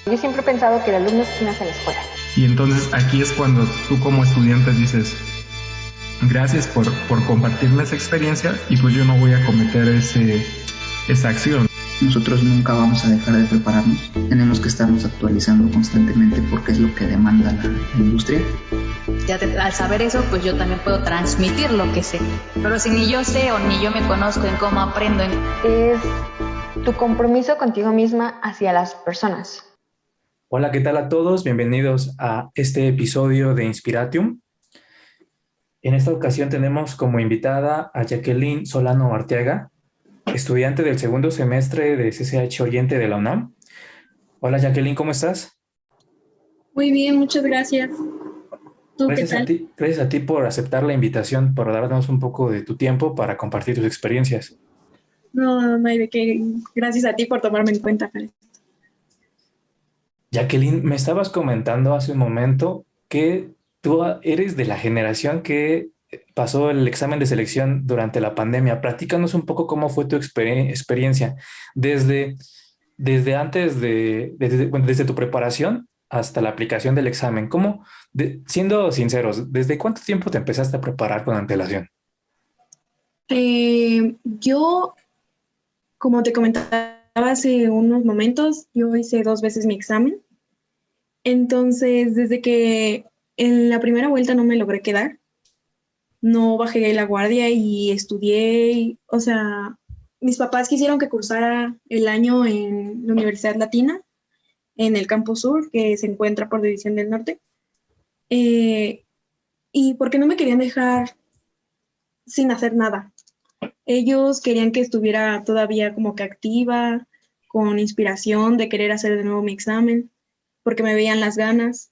Yo siempre he pensado que el alumno es quien hace la escuela. Y entonces aquí es cuando tú como estudiante dices, gracias por compartirme esa experiencia y pues yo no voy a cometer esa acción. Nosotros nunca vamos a dejar de prepararnos, tenemos que estarnos actualizando constantemente porque es lo que demanda la industria. Al saber eso, pues yo también puedo transmitir lo que sé, pero si ni yo sé o ni yo me conozco en cómo aprendo. Es tu compromiso contigo misma hacia las personas. Hola, ¿qué tal a todos? Bienvenidos a este episodio de Inspiratium. En esta ocasión tenemos como invitada a Jacqueline Solano Arteaga, estudiante del segundo semestre de CCH Oriente de la UNAM. Hola Jacqueline, ¿cómo estás? Muy bien, muchas gracias. ¿Tú qué tal? Gracias a ti por aceptar la invitación, por darnos un poco de tu tiempo para compartir tus experiencias. No hay de qué. Gracias a ti por tomarme en cuenta, Karen. Jacqueline, me estabas comentando hace un momento que tú eres de la generación que pasó el examen de selección durante la pandemia. Platícanos un poco cómo fue tu experiencia desde antes desde tu preparación hasta la aplicación del examen. Siendo sinceros, ¿desde cuánto tiempo te empezaste a preparar con antelación? Yo, como te comentaba hace unos momentos, yo hice 2 veces mi examen. Entonces, desde que en la primera vuelta no me logré quedar, no bajé la guardia y estudié. O sea, mis papás quisieron que cursara el año en la Universidad Latina, en el Campus Sur, que se encuentra por División del Norte. Y porque no me querían dejar sin hacer nada. Ellos querían que estuviera todavía como que activa, con inspiración de querer hacer de nuevo mi examen, porque me veían las ganas.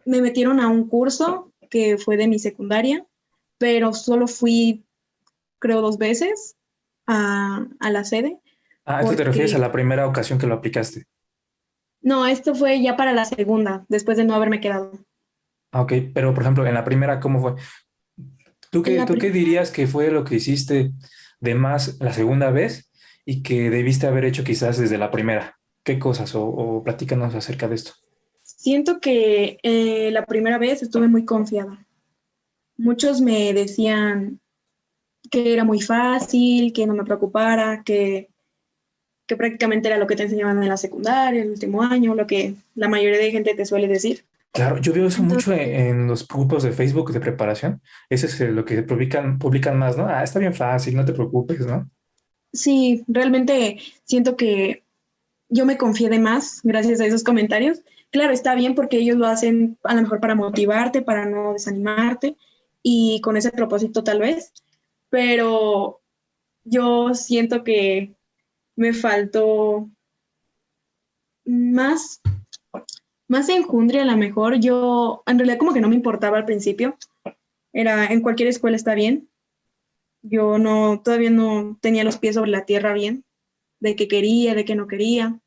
Me metieron a un curso que fue de mi secundaria, pero solo fui, creo, 2 veces a la sede. Ah, ¿esto te refieres a la primera ocasión que lo aplicaste? No, esto fue ya para la segunda, después de no haberme quedado. Ah, ok, pero por ejemplo, en la primera, ¿cómo fue? ¿Tú qué dirías que fue lo que hiciste de más la segunda vez y que debiste haber hecho quizás desde la primera? ¿Qué cosas? O platícanos acerca de esto. Siento que la primera vez estuve muy confiada. Muchos me decían que era muy fácil, que no me preocupara, que prácticamente era lo que te enseñaban en la secundaria, el último año, lo que la mayoría de gente te suele decir. Claro, yo veo eso mucho Entonces, en los grupos de Facebook de preparación. Ese es lo que publican más, ¿no? Ah, está bien fácil, no te preocupes, ¿no? sí, realmente siento que yo me confié de más gracias a esos comentarios. Claro, está bien porque ellos lo hacen a lo mejor para motivarte, para no desanimarte y con ese propósito tal vez, pero yo siento que me faltó más, más enjundia a lo mejor. Yo en realidad como que no me importaba al principio, era en cualquier escuela está bien. Yo todavía no tenía los pies sobre la tierra bien, de qué quería, de qué no quería.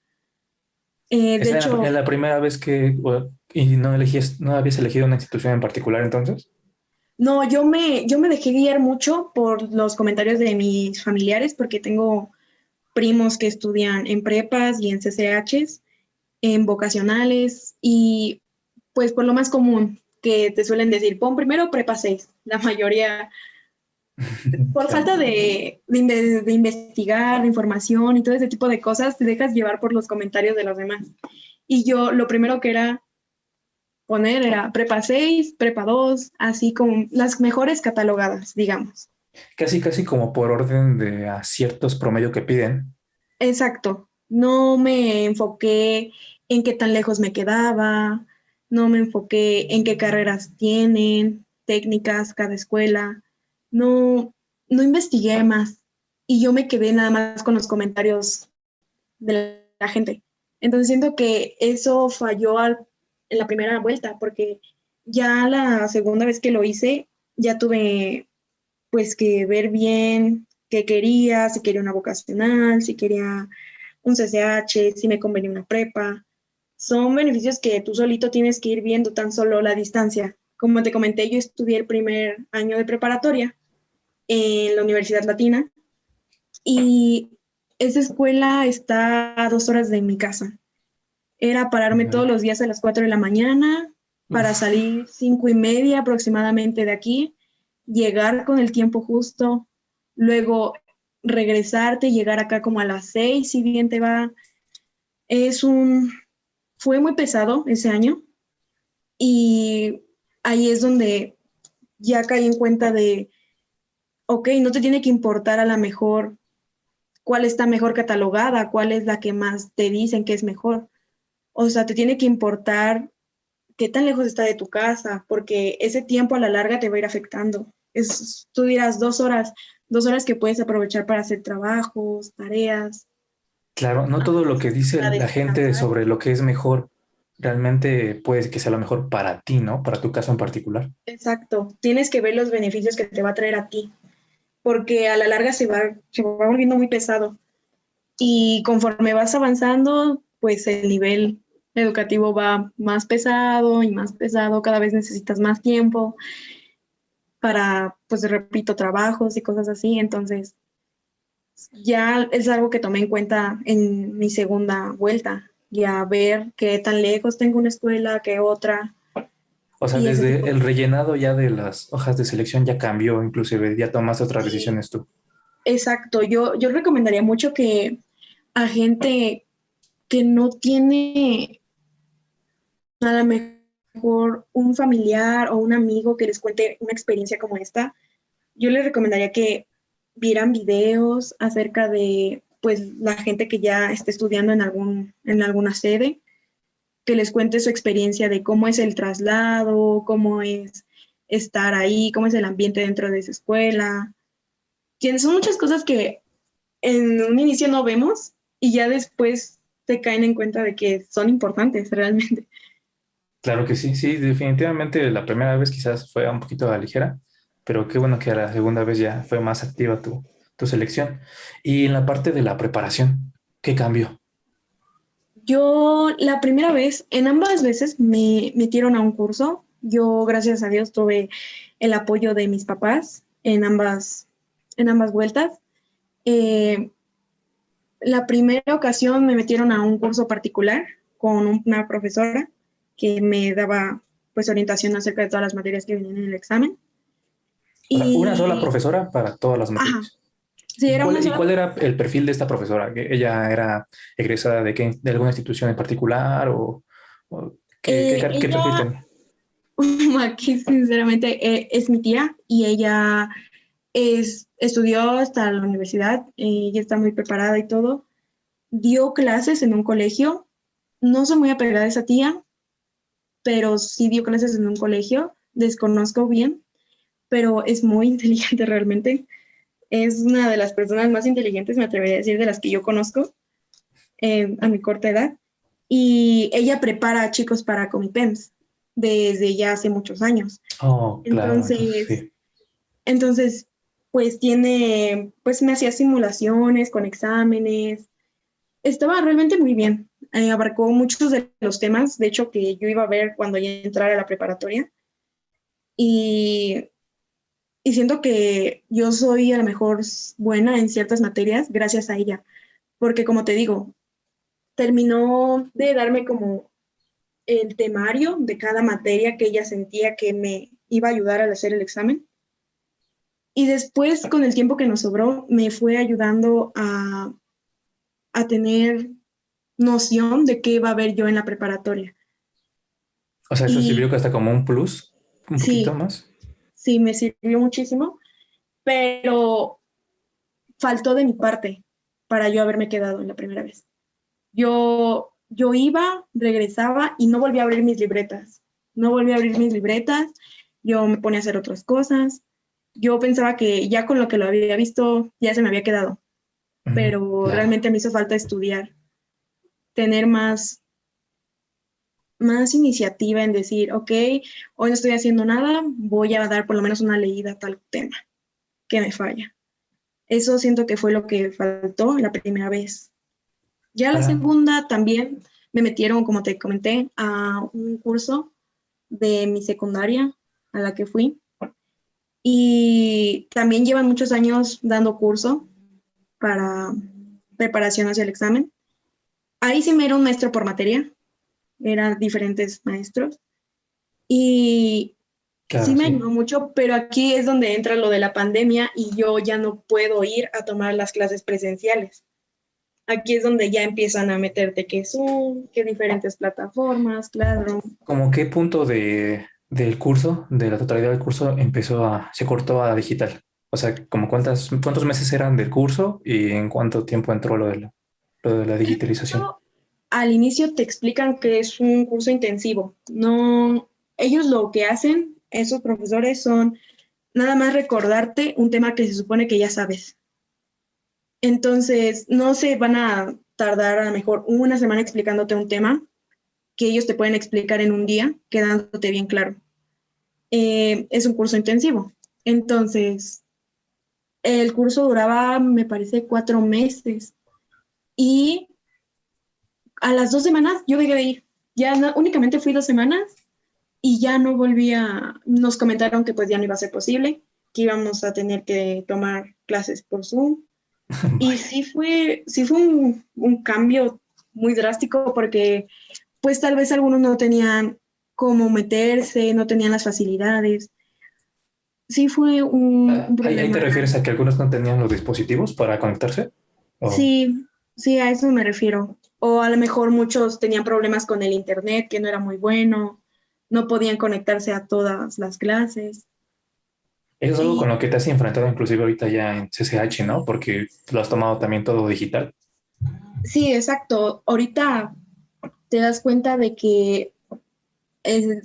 De Esa hecho, era la primera vez y no habías elegido una institución en particular entonces. no, yo me dejé guiar mucho por los comentarios de mis familiares porque tengo primos que estudian en prepas y en CCHs, en vocacionales y pues por lo más común que te suelen decir, pon primero prepa 6. La mayoría, por Claro. falta de investigar, de información y todo ese tipo de cosas, te dejas llevar por los comentarios de los demás. Y yo lo primero que poner era prepa 6, prepa 2, así como las mejores catalogadas, digamos. Casi, casi como por orden de aciertos promedio que piden. Exacto. No me enfoqué en qué tan lejos me quedaba, no me enfoqué en qué carreras tienen, técnicas, cada escuela. No, no investigué más y yo me quedé nada más con los comentarios de la gente. Entonces siento que eso falló en la primera vuelta porque ya la segunda vez que lo hice ya tuve pues que ver bien qué quería, si quería una vocacional, si quería un CCH, si me convenía una prepa. Son beneficios que tú solito tienes que ir viendo tan solo la distancia. Como te comenté, yo estudié el primer año de preparatoria en la Universidad Latina y esa escuela está a 2 horas de mi casa. Era pararme todos los días a las 4 de la mañana para salir 5:30 aproximadamente de aquí, llegar con el tiempo justo, luego regresarte, llegar acá como a las 6, si bien te va. Fue muy pesado ese año y ahí es donde ya caí en cuenta de, ok, no te tiene que importar a la mejor cuál está mejor catalogada, cuál es la que más te dicen que es mejor. O sea, te tiene que importar qué tan lejos está de tu casa, porque ese tiempo a la larga te va a ir afectando. Tú dirás 2 horas que puedes aprovechar para hacer trabajos, tareas. Claro, no todo lo que dice Para la gente descansar. sobre lo que es mejor realmente puede que sea lo mejor para ti, ¿no? Para tu caso en particular. Exacto. Tienes que ver los beneficios que te va a traer a ti, porque a la larga se va volviendo muy pesado. Y conforme vas avanzando, pues el nivel educativo va más pesado y más pesado, cada vez necesitas más tiempo para, pues repito, trabajos y cosas así. Entonces, ya es algo que tomé en cuenta en mi segunda vuelta, ya ver qué tan lejos tengo una escuela, qué otra, O sea, y ese tipo desde de el cosas. rellenado ya de las hojas de selección ya cambió, inclusive ya tomaste otras Sí, decisiones tú. exacto. Yo recomendaría mucho que a gente que no tiene a lo mejor un familiar o un amigo que les cuente una experiencia como esta, yo les recomendaría que vieran videos acerca de pues la gente que ya está estudiando en alguna sede, que les cuente su experiencia de cómo es el traslado, cómo es estar ahí, cómo es el ambiente dentro de esa escuela. Son muchas cosas que en un inicio no vemos y ya después te caen en cuenta de que son importantes realmente. Claro que sí, sí, definitivamente la primera vez quizás fue un poquito a la ligera, pero qué bueno que a la segunda vez ya fue más activa tu selección. Y en la parte de la preparación, ¿qué cambió? Yo la primera vez, en ambas veces me metieron a un curso. Yo, gracias a Dios, tuve el apoyo de mis papás en ambas vueltas. Eh, la primera ocasión me metieron a un curso particular con una profesora que me daba pues orientación acerca de todas las materias que venían en el examen. O sea, una sola Y, profesora para todas las ajá, materias. sí, era una Y sola cuál era profesora. el perfil de esta profesora? ¿Que ella era egresada de, qué, de alguna institución en particular o qué perfil Ella, tenía? aquí sinceramente, es mi tía y ella estudió hasta la universidad, ella está muy preparada y todo. Dio clases en un colegio. No soy muy apegada a esa tía, pero sí dio clases en un colegio. Desconozco bien, pero es muy inteligente realmente. Es una de las personas más inteligentes, me atrevería a decir, de las que yo conozco a mi corta edad. Y ella prepara a chicos para Comipems desde ya hace muchos años. Oh, claro, entonces Entonces, sí. entonces, pues me hacía simulaciones con exámenes. Estaba realmente muy bien. Abarcó muchos de los temas, de hecho, que yo iba a ver cuando ya entrara a la preparatoria. Y, y siento que yo soy a lo mejor buena en ciertas materias gracias a ella, porque como te digo, terminó de darme como el temario de cada materia que ella sentía que me iba a ayudar al hacer el examen. Y después, con el tiempo que nos sobró, me fue ayudando a tener noción de qué iba a ver yo en la preparatoria. O sea, eso sirvió que Y hasta como un plus, un poquito sí, más. sí, me sirvió muchísimo, pero faltó de mi parte para yo haberme quedado en la primera vez. Yo iba, regresaba y no volví a abrir mis libretas. No volví a abrir mis libretas, yo me ponía a hacer otras cosas. Yo pensaba que ya con lo que lo había visto ya se me había quedado, pero Claro. realmente me hizo falta estudiar, tener más iniciativa en decir, ok, hoy no estoy haciendo nada, voy a dar por lo menos una leída a tal tema que me falla. Eso siento que fue lo que faltó la primera vez. Ya la Ahora, segunda también me metieron, como te comenté, a un curso de mi secundaria a la que fui. Y también llevan muchos años dando curso para preparación hacia el examen. Ahí sí me era un maestro por materia, eran diferentes maestros. Y Claro, sí me sí. ayudó mucho, pero aquí es donde entra lo de la pandemia y yo ya no puedo ir a tomar las clases presenciales. Aquí es donde ya empiezan a meterte que Zoom, que diferentes plataformas, claro. ¿Cómo qué punto del curso, de la totalidad del curso, se cortó a digital? O sea, como cuántos meses eran del curso y en cuánto tiempo entró lo de la digitalización. Al inicio te explican que es un curso intensivo. No, ellos lo que hacen, esos profesores, son nada más recordarte un tema que se supone que ya sabes. Entonces, no se van a tardar a lo mejor una semana explicándote un tema que ellos te pueden explicar en un día, quedándote bien claro. Es un curso intensivo. Entonces, el curso duraba, me parece, 4 meses. Y a las 2 semanas yo dejé de ir. Ya no, únicamente fui 2 semanas y ya no volvía. Nos comentaron que pues ya no iba a ser posible, que íbamos a tener que tomar clases por Zoom. Y Vaya. sí fue un cambio muy drástico porque pues tal vez algunos no tenían cómo meterse, no tenían las facilidades. Sí fue un Ahí te problema. refieres a que algunos no tenían los dispositivos para conectarse. O Sí, sí, a eso me refiero. O a lo mejor muchos tenían problemas con el internet, que no era muy bueno, no podían conectarse a todas las clases. eso es algo con Y lo que te has enfrentado inclusive ahorita ya en CCH, ¿no? Porque lo has tomado también todo digital. sí, exacto. Ahorita te das cuenta de que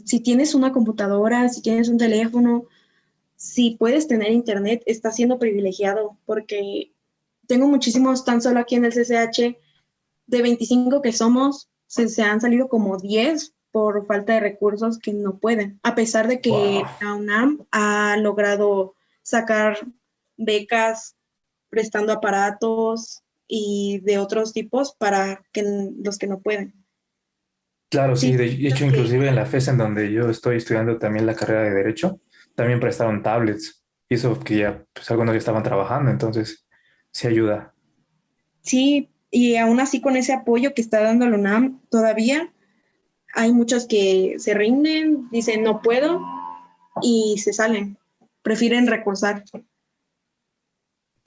si tienes una computadora, si tienes un teléfono, si puedes tener internet, estás siendo privilegiado, porque tengo muchísimos tan solo aquí en el CCH, de 25 que somos, se han salido como 10 por falta de recursos que no pueden, a pesar de que Wow. la UNAM ha logrado sacar becas prestando aparatos y de otros tipos para que los que no pueden. Claro, Sí, sí. De siento hecho, que inclusive en la FES en donde yo estoy estudiando también la carrera de Derecho, también prestaron tablets. Y eso que ya, pues algunos ya estaban trabajando, entonces sí ayuda. sí, y aún así con ese apoyo que está dando la UNAM, todavía hay muchos que se rinden, dicen no puedo y se salen, prefieren recursar.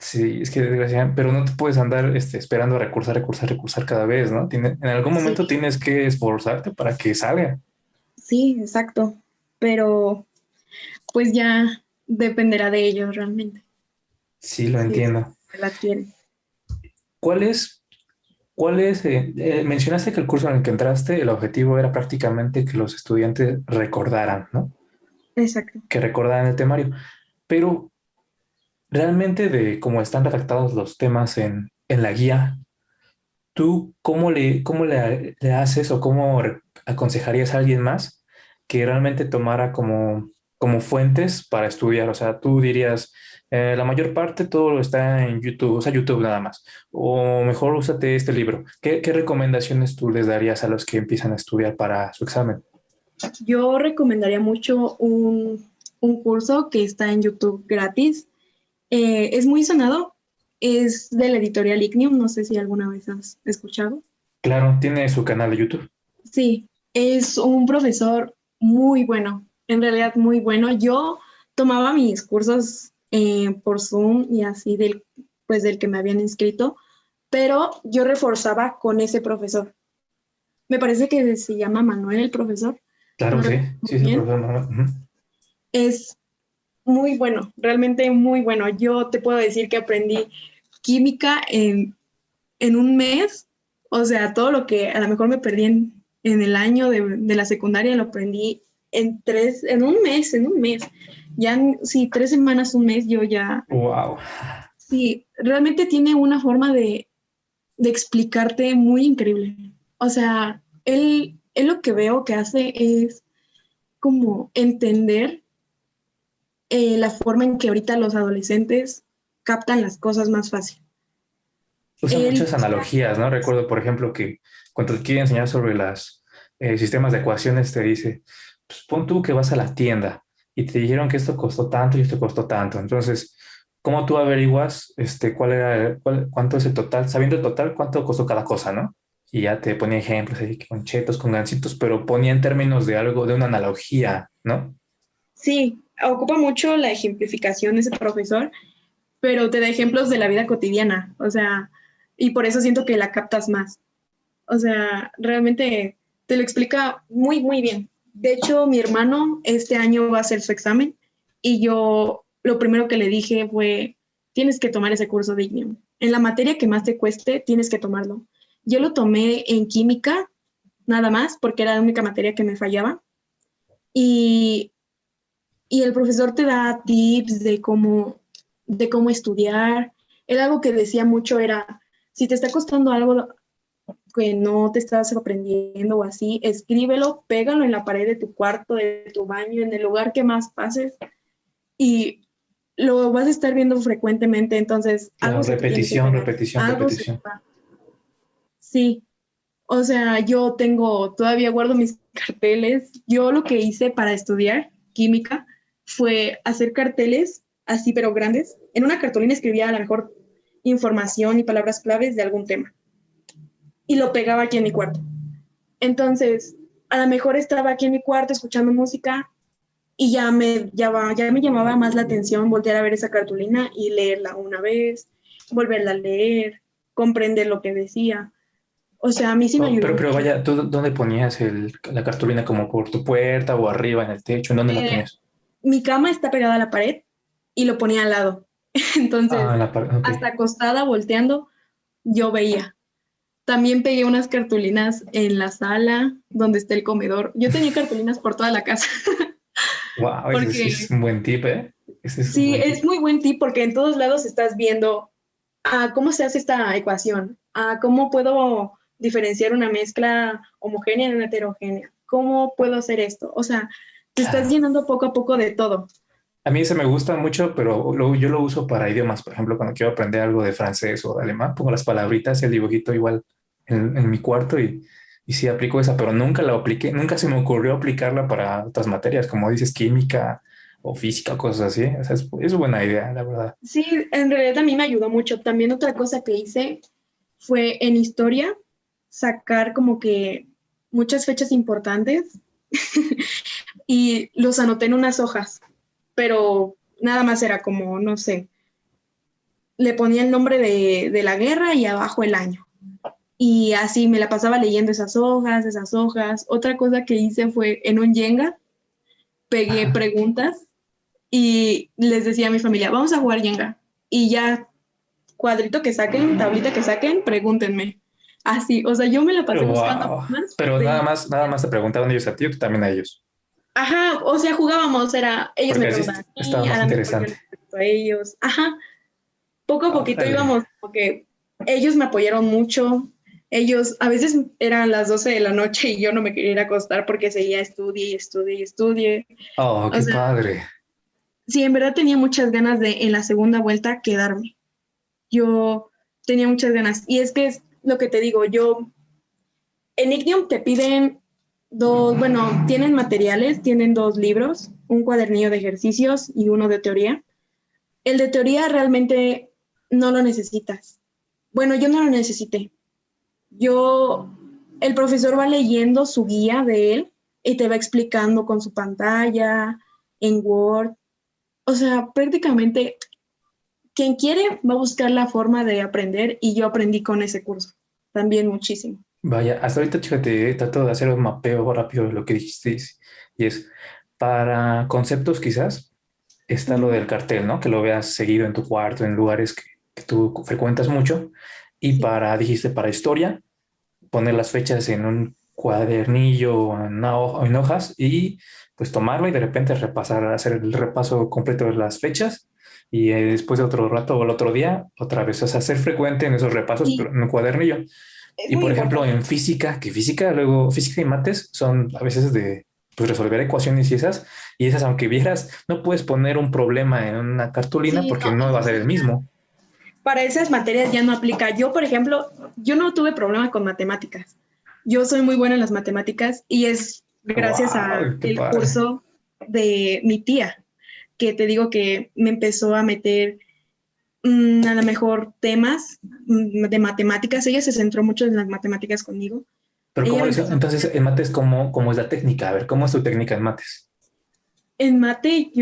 Sí, es que desgraciadamente, pero no te puedes andar esperando a recursar cada vez, ¿no? En algún Sí, momento tienes que esforzarte para que salga. sí, exacto, pero pues ya dependerá de ellos realmente, Sí, lo si es entiendo. que la adquieren. ¿Cuál es, mencionaste que el curso en el que entraste, el objetivo era prácticamente que los estudiantes recordaran, ¿no? Exacto. Que recordaran el temario, pero realmente de cómo están redactados los temas en la guía, ¿tú le haces o aconsejarías a alguien más que realmente tomara como fuentes para estudiar? O sea, tú dirías, la mayor parte todo está en YouTube, o sea, YouTube nada más. O mejor úsate este libro. ¿Qué recomendaciones tú les darías a los que empiezan a estudiar para su examen? Yo recomendaría mucho un curso que está en YouTube gratis. Es muy sonado, es de la editorial Ignium, no sé si alguna vez has escuchado. Claro, tiene su canal de YouTube. Sí, es un profesor muy bueno, en realidad muy bueno. Yo tomaba mis cursos por Zoom y así pues del que me habían inscrito, pero yo reforzaba con ese profesor. Me parece que se llama Manuel el profesor, Claro, no sí, recuerdo sí, muy es el bien. profesor Manuel. Ujú. Es muy bueno, realmente muy bueno. Yo te puedo decir que aprendí química en un mes, o sea, todo lo que a lo mejor me perdí en el año de la secundaria lo aprendí en un mes. Ya, sí, 3 semanas, un mes, yo ya, Wow. sí, realmente tiene una forma de explicarte muy increíble. O sea, él lo que veo que hace es como entender la forma en que ahorita los adolescentes captan las cosas más fácil. Usa Él, muchas analogías, ¿no? Recuerdo, por ejemplo, que cuando te quiere enseñar sobre los sistemas de ecuaciones, te dice, pues pon tú que vas a la tienda y te dijeron que esto costó tanto y esto costó tanto. Entonces, ¿cómo tú averiguas cuánto es el total? Sabiendo el total, cuánto costó cada cosa, ¿no? y ya te ponía ejemplos así que con chetos, con gansitos, pero ponía en términos de algo, de una analogía, ¿no? Sí, ocupa mucho la ejemplificación ese profesor, pero te da ejemplos de la vida cotidiana, o sea, y por eso siento que la captas más. O sea, realmente te lo explica muy, muy bien. De hecho, mi hermano este año va a hacer su examen y yo lo primero que le dije fue, tienes que tomar ese curso de Ignium. En la materia que más te cueste, tienes que tomarlo. Yo lo tomé en química, nada más, porque era la única materia que me fallaba. Y, y el profesor te da tips de cómo estudiar. Él algo que decía mucho era, si te está costando algo que no te estás aprendiendo o así, escríbelo, pégalo en la pared de tu cuarto, de tu baño, en el lugar que más pases y lo vas a estar viendo frecuentemente, entonces La algo se te tiene que repetición, pegar, repetición, algo se te repetición. va. Sí, o sea, yo todavía guardo mis carteles. Yo lo que hice para estudiar química fue hacer carteles así, pero grandes. En una cartulina escribía a lo mejor información y palabras claves de algún tema y lo pegaba aquí en mi cuarto. Entonces, a lo mejor estaba aquí en mi cuarto escuchando música y ya me llamaba más la atención voltear a ver esa cartulina y leerla una vez, volverla a leer, comprender lo que decía. O sea, a mí sí me Oh, ayudó pero mucho. vaya, ¿tú dónde ponías la cartulina? ¿Como por tu puerta o arriba en el techo? ¿En dónde la Eh, ponías? Mi cama está pegada a la pared y lo ponía al lado. Ah, Entonces, en la pared, ok. hasta acostada, volteando, yo veía. También pegué unas cartulinas en la sala donde está el comedor. Yo tenía cartulinas por toda la casa Wow, ese es porque un buen tip, ¿eh? Ese es un sí, buen es tip. muy buen tip porque en todos lados estás viendo cómo se hace esta ecuación, cómo puedo diferenciar una mezcla homogénea de una heterogénea, cómo puedo hacer esto. O sea, te estás Ah, llenando poco a poco de todo. a mí ese me gusta mucho, pero yo lo uso para idiomas. Por ejemplo, cuando quiero aprender algo de francés o de alemán, pongo las palabritas, el dibujito igual en mi cuarto y sí aplico esa, pero nunca la apliqué, nunca se me ocurrió aplicarla para otras materias, como dices, química o física, cosas así. O sea, es buena idea, la verdad. Sí, en realidad a mí me ayudó mucho. También otra cosa que hice fue en historia sacar como que muchas fechas importantes y los anoté en unas hojas, pero nada más era como, no sé, le ponía el nombre de la guerra y abajo el año. Y así me la pasaba leyendo esas hojas, esas hojas. Otra cosa que hice fue en un Jenga, pegué preguntas y les decía a mi familia, vamos a jugar Jenga. Y ya, cuadrito que saquen, tablita que saquen, pregúntenme. Así, o sea, yo me la pasé buscando Wow. más Pero de... nada más te preguntaban ellos a ti o tú también a ellos, Ajá, o sea, jugábamos, ellos porque me así preguntaban a estaba mí, más a lo mejor yo interesante. les pregunto a ellos. Ajá, poco a poquito Órale. íbamos, porque ellos me apoyaron mucho. Ellos, a veces eran las 12 de la noche y yo no me quería ir a acostar porque seguía estudie y estudie y estudie. Oh, O qué sea, padre. sí, en verdad tenía muchas ganas de en la segunda vuelta quedarme. Yo tenía muchas ganas. Y es que es lo que te digo, yo en Ignium te piden bueno, tienen materiales, tienen dos libros, un cuadernillo de ejercicios y uno de teoría. El de teoría realmente no lo necesitas. Bueno, yo no lo necesité. Yo, el profesor va leyendo su guía de él y te va explicando con su pantalla, en Word. O sea, prácticamente quien quiere va a buscar la forma de aprender y yo aprendí con ese curso también muchísimo. Vaya, hasta ahorita, fíjate, trato de hacer un mapeo rápido de lo que dijiste y es para conceptos quizás está lo Ujú. del cartel, ¿no? Que lo veas seguido en tu cuarto, en lugares que tú frecuentas mucho. Y Sí. dijiste, para historia, poner las fechas en un cuadernillo o en hojas y pues tomarlo y de repente repasar, hacer el repaso completo de las fechas y después de otro rato o el otro día, otra vez, o sea, ser frecuente en esos repasos, Y pero en un cuadernillo. es Y muy por ejemplo, importante. en física, que física, luego física y mates son a veces de pues, resolver ecuaciones y esas, aunque vieras, no puedes poner un problema en una cartulina Sí, porque no, no va a eso ser sí, el mismo. para esas materias ya no aplica. Yo, por ejemplo, yo no tuve problema con matemáticas. Yo soy muy buena en las matemáticas y es gracias a ¡Wow! ¡Qué el padre! curso de mi tía, que te digo que me empezó a meter. a lo mejor temas de matemáticas. Ella se centró mucho en las matemáticas conmigo. Pero Ella ¿cómo me es? empezó Entonces, en mates, ¿cómo es la técnica? A ver, ¿cómo es tu técnica en mates? en mate,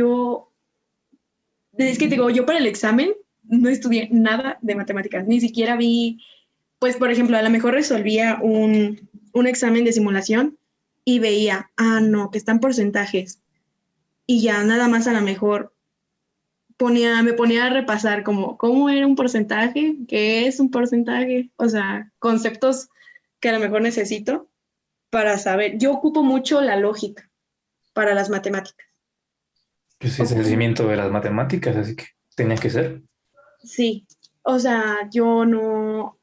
es que te digo, yo para el examen no estudié nada de matemáticas, ni siquiera vi, pues por ejemplo, a lo mejor resolvía un examen de simulación y veía, no, que están porcentajes. Y ya nada más a lo mejor me ponía a repasar como, ¿cómo era un porcentaje? ¿Qué es un porcentaje? O sea, conceptos que a lo mejor necesito para saber. Yo ocupo mucho la lógica para las matemáticas. Pues es el Ocupo cimiento de las matemáticas, así que tenía que ser. Sí, o sea, yo no,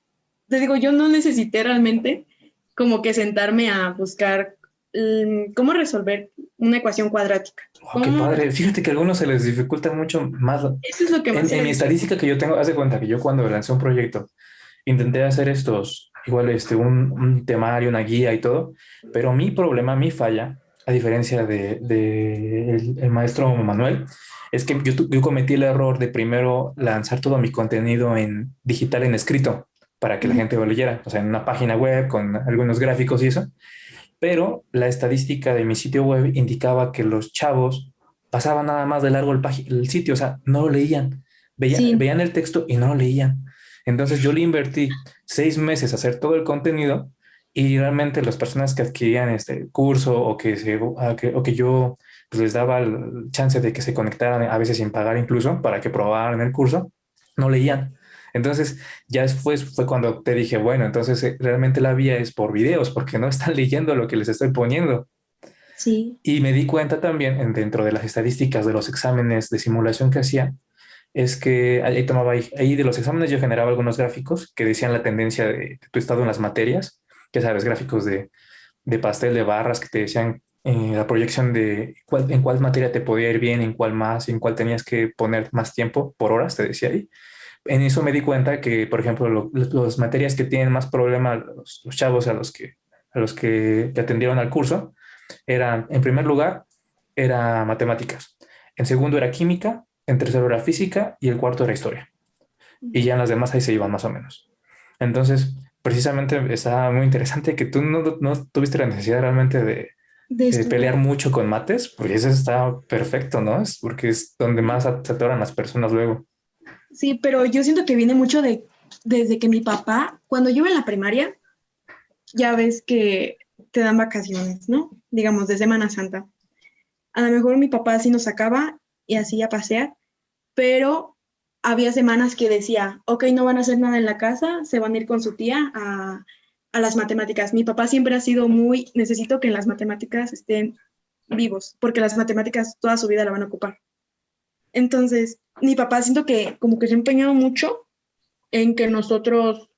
te digo, yo no necesité realmente como que sentarme a buscar cómo resolver una ecuación cuadrática. Oh, qué padre. Fíjate que a algunos se les dificulta mucho más. Eso es lo que más se En le mi dificulta. estadística que yo tengo, haz de cuenta que yo cuando lancé un proyecto intenté hacer igual un temario, una guía y todo, pero mi problema, mi falla, a diferencia de el maestro Manuel, es que yo cometí el error de primero lanzar todo mi contenido en digital, en escrito, para que la gente lo leyera, o sea, en una página web con algunos gráficos y eso, pero la estadística de mi sitio web indicaba que los chavos pasaban nada más de largo el sitio, o sea, no lo leían, Sí, veían el texto y no lo leían. Entonces yo le invertí 6 meses a hacer todo el contenido y realmente las personas que adquirían este curso o que yo pues, les daba el chance de que se conectaran a veces sin pagar incluso para que probaran el curso, no leían. Entonces, ya después fue cuando te dije, bueno, entonces realmente la vía es por videos, porque no están leyendo lo que les estoy poniendo. sí, Y me di cuenta también, dentro de las estadísticas de los exámenes de simulación que hacía, es que ahí de los exámenes yo generaba algunos gráficos que decían la tendencia de tu estado en las materias, que sabes, gráficos de pastel de barras que te decían la proyección de en cuál materia te podía ir bien, en cuál más, en cuál tenías que poner más tiempo por horas, te decía ahí. En eso me di cuenta que, por ejemplo, las materias que tienen más problema los chavos que atendieron al curso eran, en primer lugar, era matemáticas. En segundo era química, en tercero era física y el cuarto era historia. Y ya en las demás ahí se iban más o menos. Entonces, precisamente está muy interesante que tú no tuviste la necesidad realmente de de pelear estudiar. mucho con mates, porque eso está perfecto, ¿no? Es porque es donde más se atoran las personas luego. Sí, pero yo siento que viene mucho desde que mi papá, cuando yo iba en la primaria, ya ves que te dan vacaciones, ¿no? Digamos, de Semana Santa. A lo mejor mi papá sí nos sacaba y así a pasear, pero había semanas que decía, ok, no van a hacer nada en la casa, se van a ir con su tía a las matemáticas. Mi papá siempre ha sido necesito que en las matemáticas estén vivos, porque las matemáticas toda su vida la van a ocupar. Entonces, mi papá siento que como que se ha empeñado mucho en que nosotros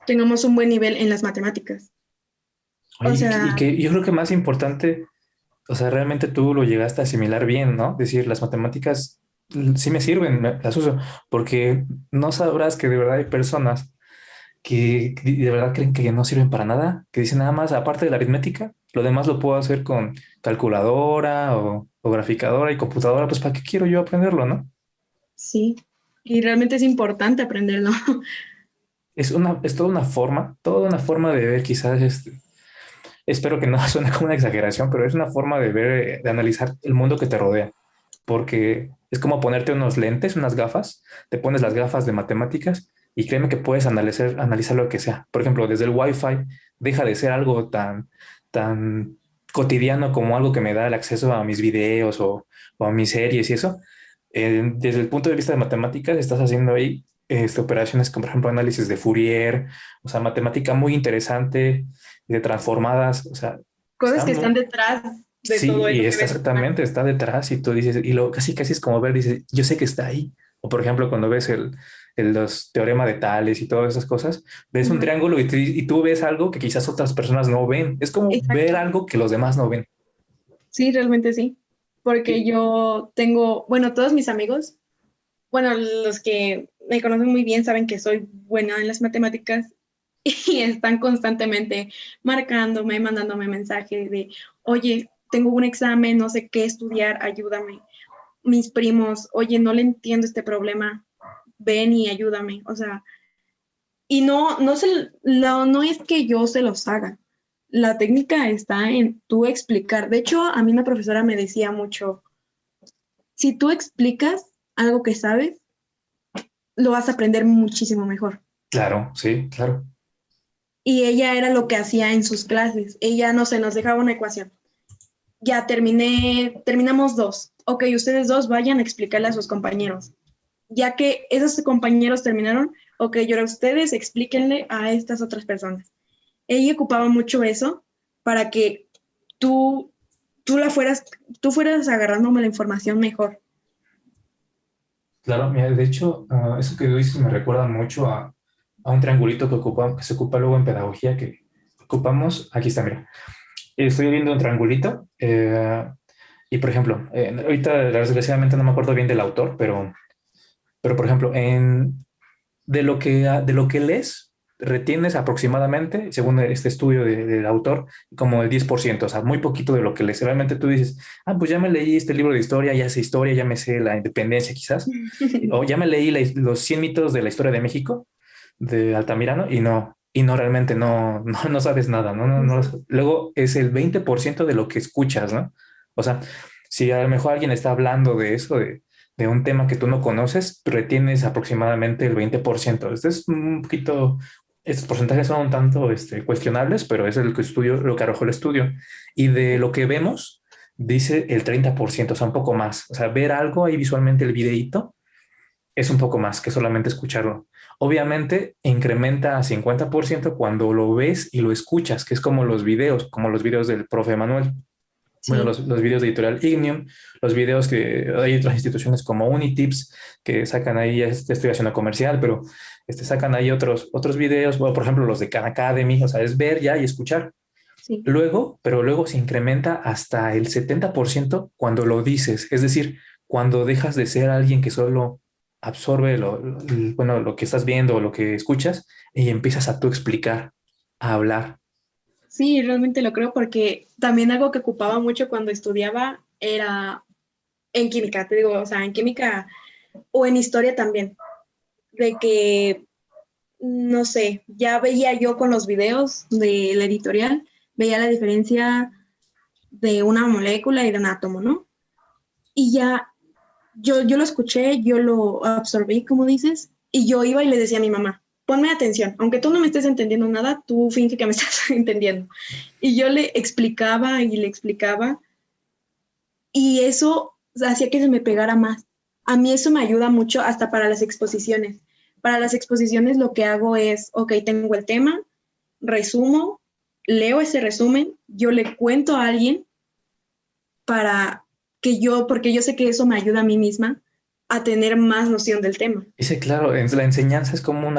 tengamos un buen nivel en las matemáticas. O Oye, sea, y que yo creo que más importante, o sea, realmente tú lo llegaste a asimilar bien, ¿no? Decir, las matemáticas sí me sirven, las uso, porque no sabrás que de verdad hay personas que de verdad creen que no sirven para nada, que dicen nada más, aparte de la aritmética, lo demás lo puedo hacer con calculadora o graficadora y computadora, pues ¿para qué quiero yo aprenderlo, no? sí, y realmente es importante aprenderlo. Es toda una forma de ver quizás espero que no suene como una exageración, pero es una forma de ver, de analizar el mundo que te rodea, porque es como ponerte unos lentes, unas gafas, te pones las gafas de matemáticas y créeme que puedes analizar lo que sea. Por ejemplo, desde el Wi-Fi deja de ser algo tan cotidiano como algo que me da el acceso a mis videos o a mis series y eso. Desde el punto de vista de matemáticas, estás haciendo ahí operaciones como, por ejemplo, análisis de Fourier, o sea, matemática muy interesante de transformadas, o sea, Cosas que están detrás de sí, todo y eso que está ves. exactamente, está detrás y tú dices, y lo casi casi es como ver, dices, yo sé que está ahí. O por ejemplo, cuando ves los teorema de Tales y todas esas cosas, ves un Ajá, triángulo y tú ves algo que quizás otras personas no ven. Es como ver exacto. algo que los demás no ven. Sí, realmente sí. Porque Y- yo tengo, bueno, todos mis amigos, bueno, los que me conocen muy bien saben que soy buena en las matemáticas y están constantemente marcándome, mandándome mensajes de, oye, tengo un examen, no sé qué estudiar, ayúdame. Mis primos, oye, no le entiendo este problema. ven y ayúdame, o sea, y no es que yo se los haga. La técnica está en tú explicar. De hecho, a mí una profesora me decía mucho, si tú explicas algo que sabes, lo vas a aprender muchísimo mejor. Claro, sí, claro. Y ella era lo que hacía en sus clases. Ella, no sé, nos dejaba una ecuación. Ya terminamos 2. Ok, ustedes 2 vayan a explicarle a sus compañeros. Ya que esos compañeros terminaron, ok, y ahora ustedes explíquenle a estas otras personas. Ella ocupaba mucho eso para que tú fueras agarrándome la información mejor. Claro, mira, de hecho, eso que dices me recuerda mucho a un triangulito que se ocupa luego en pedagogía, que ocupamos, aquí está, mira, estoy viendo un triangulito y, por ejemplo, ahorita desgraciadamente no me acuerdo bien del autor, pero por ejemplo, de lo que lees, retienes aproximadamente, según este estudio del autor, como el 10%, o sea, muy poquito de lo que lees. Realmente tú dices, pues ya me leí este libro de historia, ya me sé la independencia quizás, o ya me leí los 100 mitos de la historia de México, de Altamirano, y no realmente no sabes nada, ¿no? Luego es el 20% de lo que escuchas, ¿no? O sea, si a lo mejor alguien está hablando de eso, de un tema que tú no conoces, retienes aproximadamente el 20%. Este es un poquito, estos porcentajes son un tanto cuestionables, pero es lo que arrojó el estudio. Y de lo que vemos, dice el 30%, o sea, un poco más. O sea, ver algo ahí visualmente, el videíto, es un poco más que solamente escucharlo. Obviamente incrementa a 50% cuando lo ves y lo escuchas, que es como los videos del profe Manuel. Bueno, Sí, los videos de Editorial Ignium, los videos que hay otras instituciones como Unitips que sacan ahí, ya estoy haciendo comercial, pero sacan ahí otros videos, bueno, por ejemplo, los de Khan Academy, o sea, es ver ya y escuchar. sí. Pero luego se incrementa hasta el 70% cuando lo dices, es decir, cuando dejas de ser alguien que solo absorbe bueno, lo que estás viendo o lo que escuchas y empiezas a tú explicar, a hablar. Sí, realmente lo creo porque también algo que ocupaba mucho cuando estudiaba era en química, te digo, o sea, en química o en historia también, de que, no sé, ya veía yo con los videos del editorial, veía la diferencia de una molécula y de un átomo, ¿no? Y ya yo lo escuché, yo lo absorbí, como dices, y yo iba y le decía a mi mamá, ponme atención, aunque tú no me estés entendiendo nada, tú finge que me estás entendiendo. Y yo le explicaba y le explicaba, y eso hacía que se me pegara más. A mí eso me ayuda mucho hasta para las exposiciones. Para las exposiciones lo que hago es, ok, tengo el tema, resumo, leo ese resumen, yo le cuento a alguien para porque yo sé que eso me ayuda a mí misma a tener más noción del tema. Dice, claro, la enseñanza es como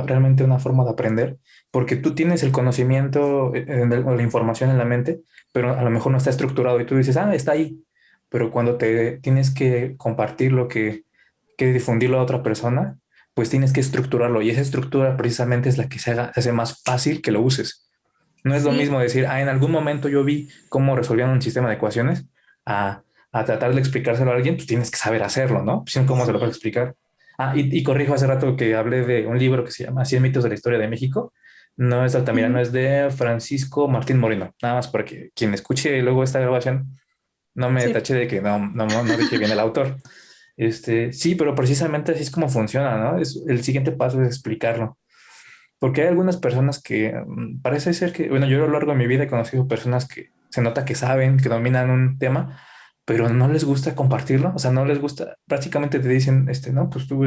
realmente una forma de aprender, porque tú tienes el conocimiento o la información en la mente, pero a lo mejor no está estructurado y tú dices, está ahí, pero cuando te tienes que compartir que difundirlo a otra persona, pues tienes que estructurarlo y esa estructura precisamente es la que se hace más fácil que lo uses. No es lo Sí, mismo decir, en algún momento yo vi cómo resolvían un sistema de ecuaciones, a tratar de explicárselo a alguien, pues tienes que saber hacerlo, ¿no? Pues, ¿cómo se lo puedes sí. explicar? Y corrijo hace rato que hablé de un libro que se llama 100 mitos de la historia de México. No es de Altamirano, Ujú. es de Francisco Martín Moreno. Nada más para que quien escuche luego esta grabación no me Sí. tache de que no dije bien el autor. Sí, pero precisamente así es como funciona, ¿no? El siguiente paso es explicarlo. Porque hay algunas personas que parece ser que, bueno, yo a lo largo de mi vida he conocido personas que se nota que saben, que dominan un tema, pero no les gusta compartirlo. O sea, no les gusta, prácticamente te dicen, no, pues tú,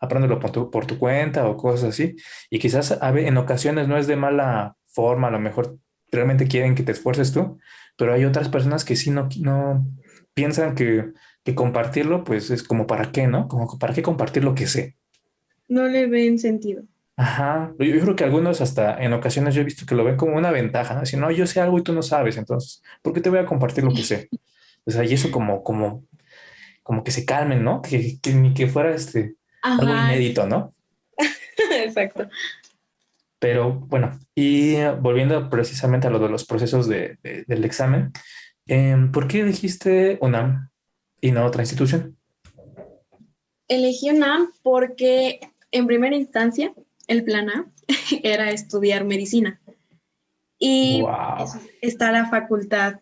apréndelo por tu cuenta o cosas así. Y quizás en ocasiones no es de mala forma, a lo mejor realmente quieren que te esfuerces tú, pero hay otras personas que sí no piensan que compartirlo, pues es como para qué, ¿no? Como para qué compartir lo que sé. No le ven sentido. Ajá, yo creo que algunos hasta en ocasiones yo he visto que lo ven como una ventaja, ¿no? Si no, yo sé algo y tú no sabes, entonces, ¿por qué te voy a compartir lo que sé? O sea, y eso como que se calmen, ¿no? Que ni que fuera algo Ajá, inédito, ¿no? exacto. Pero bueno, y volviendo precisamente a lo de los procesos del examen, ¿por qué elegiste UNAM y no otra institución? Elegí UNAM porque en primera instancia el plan A era estudiar medicina. Y Wow. está la facultad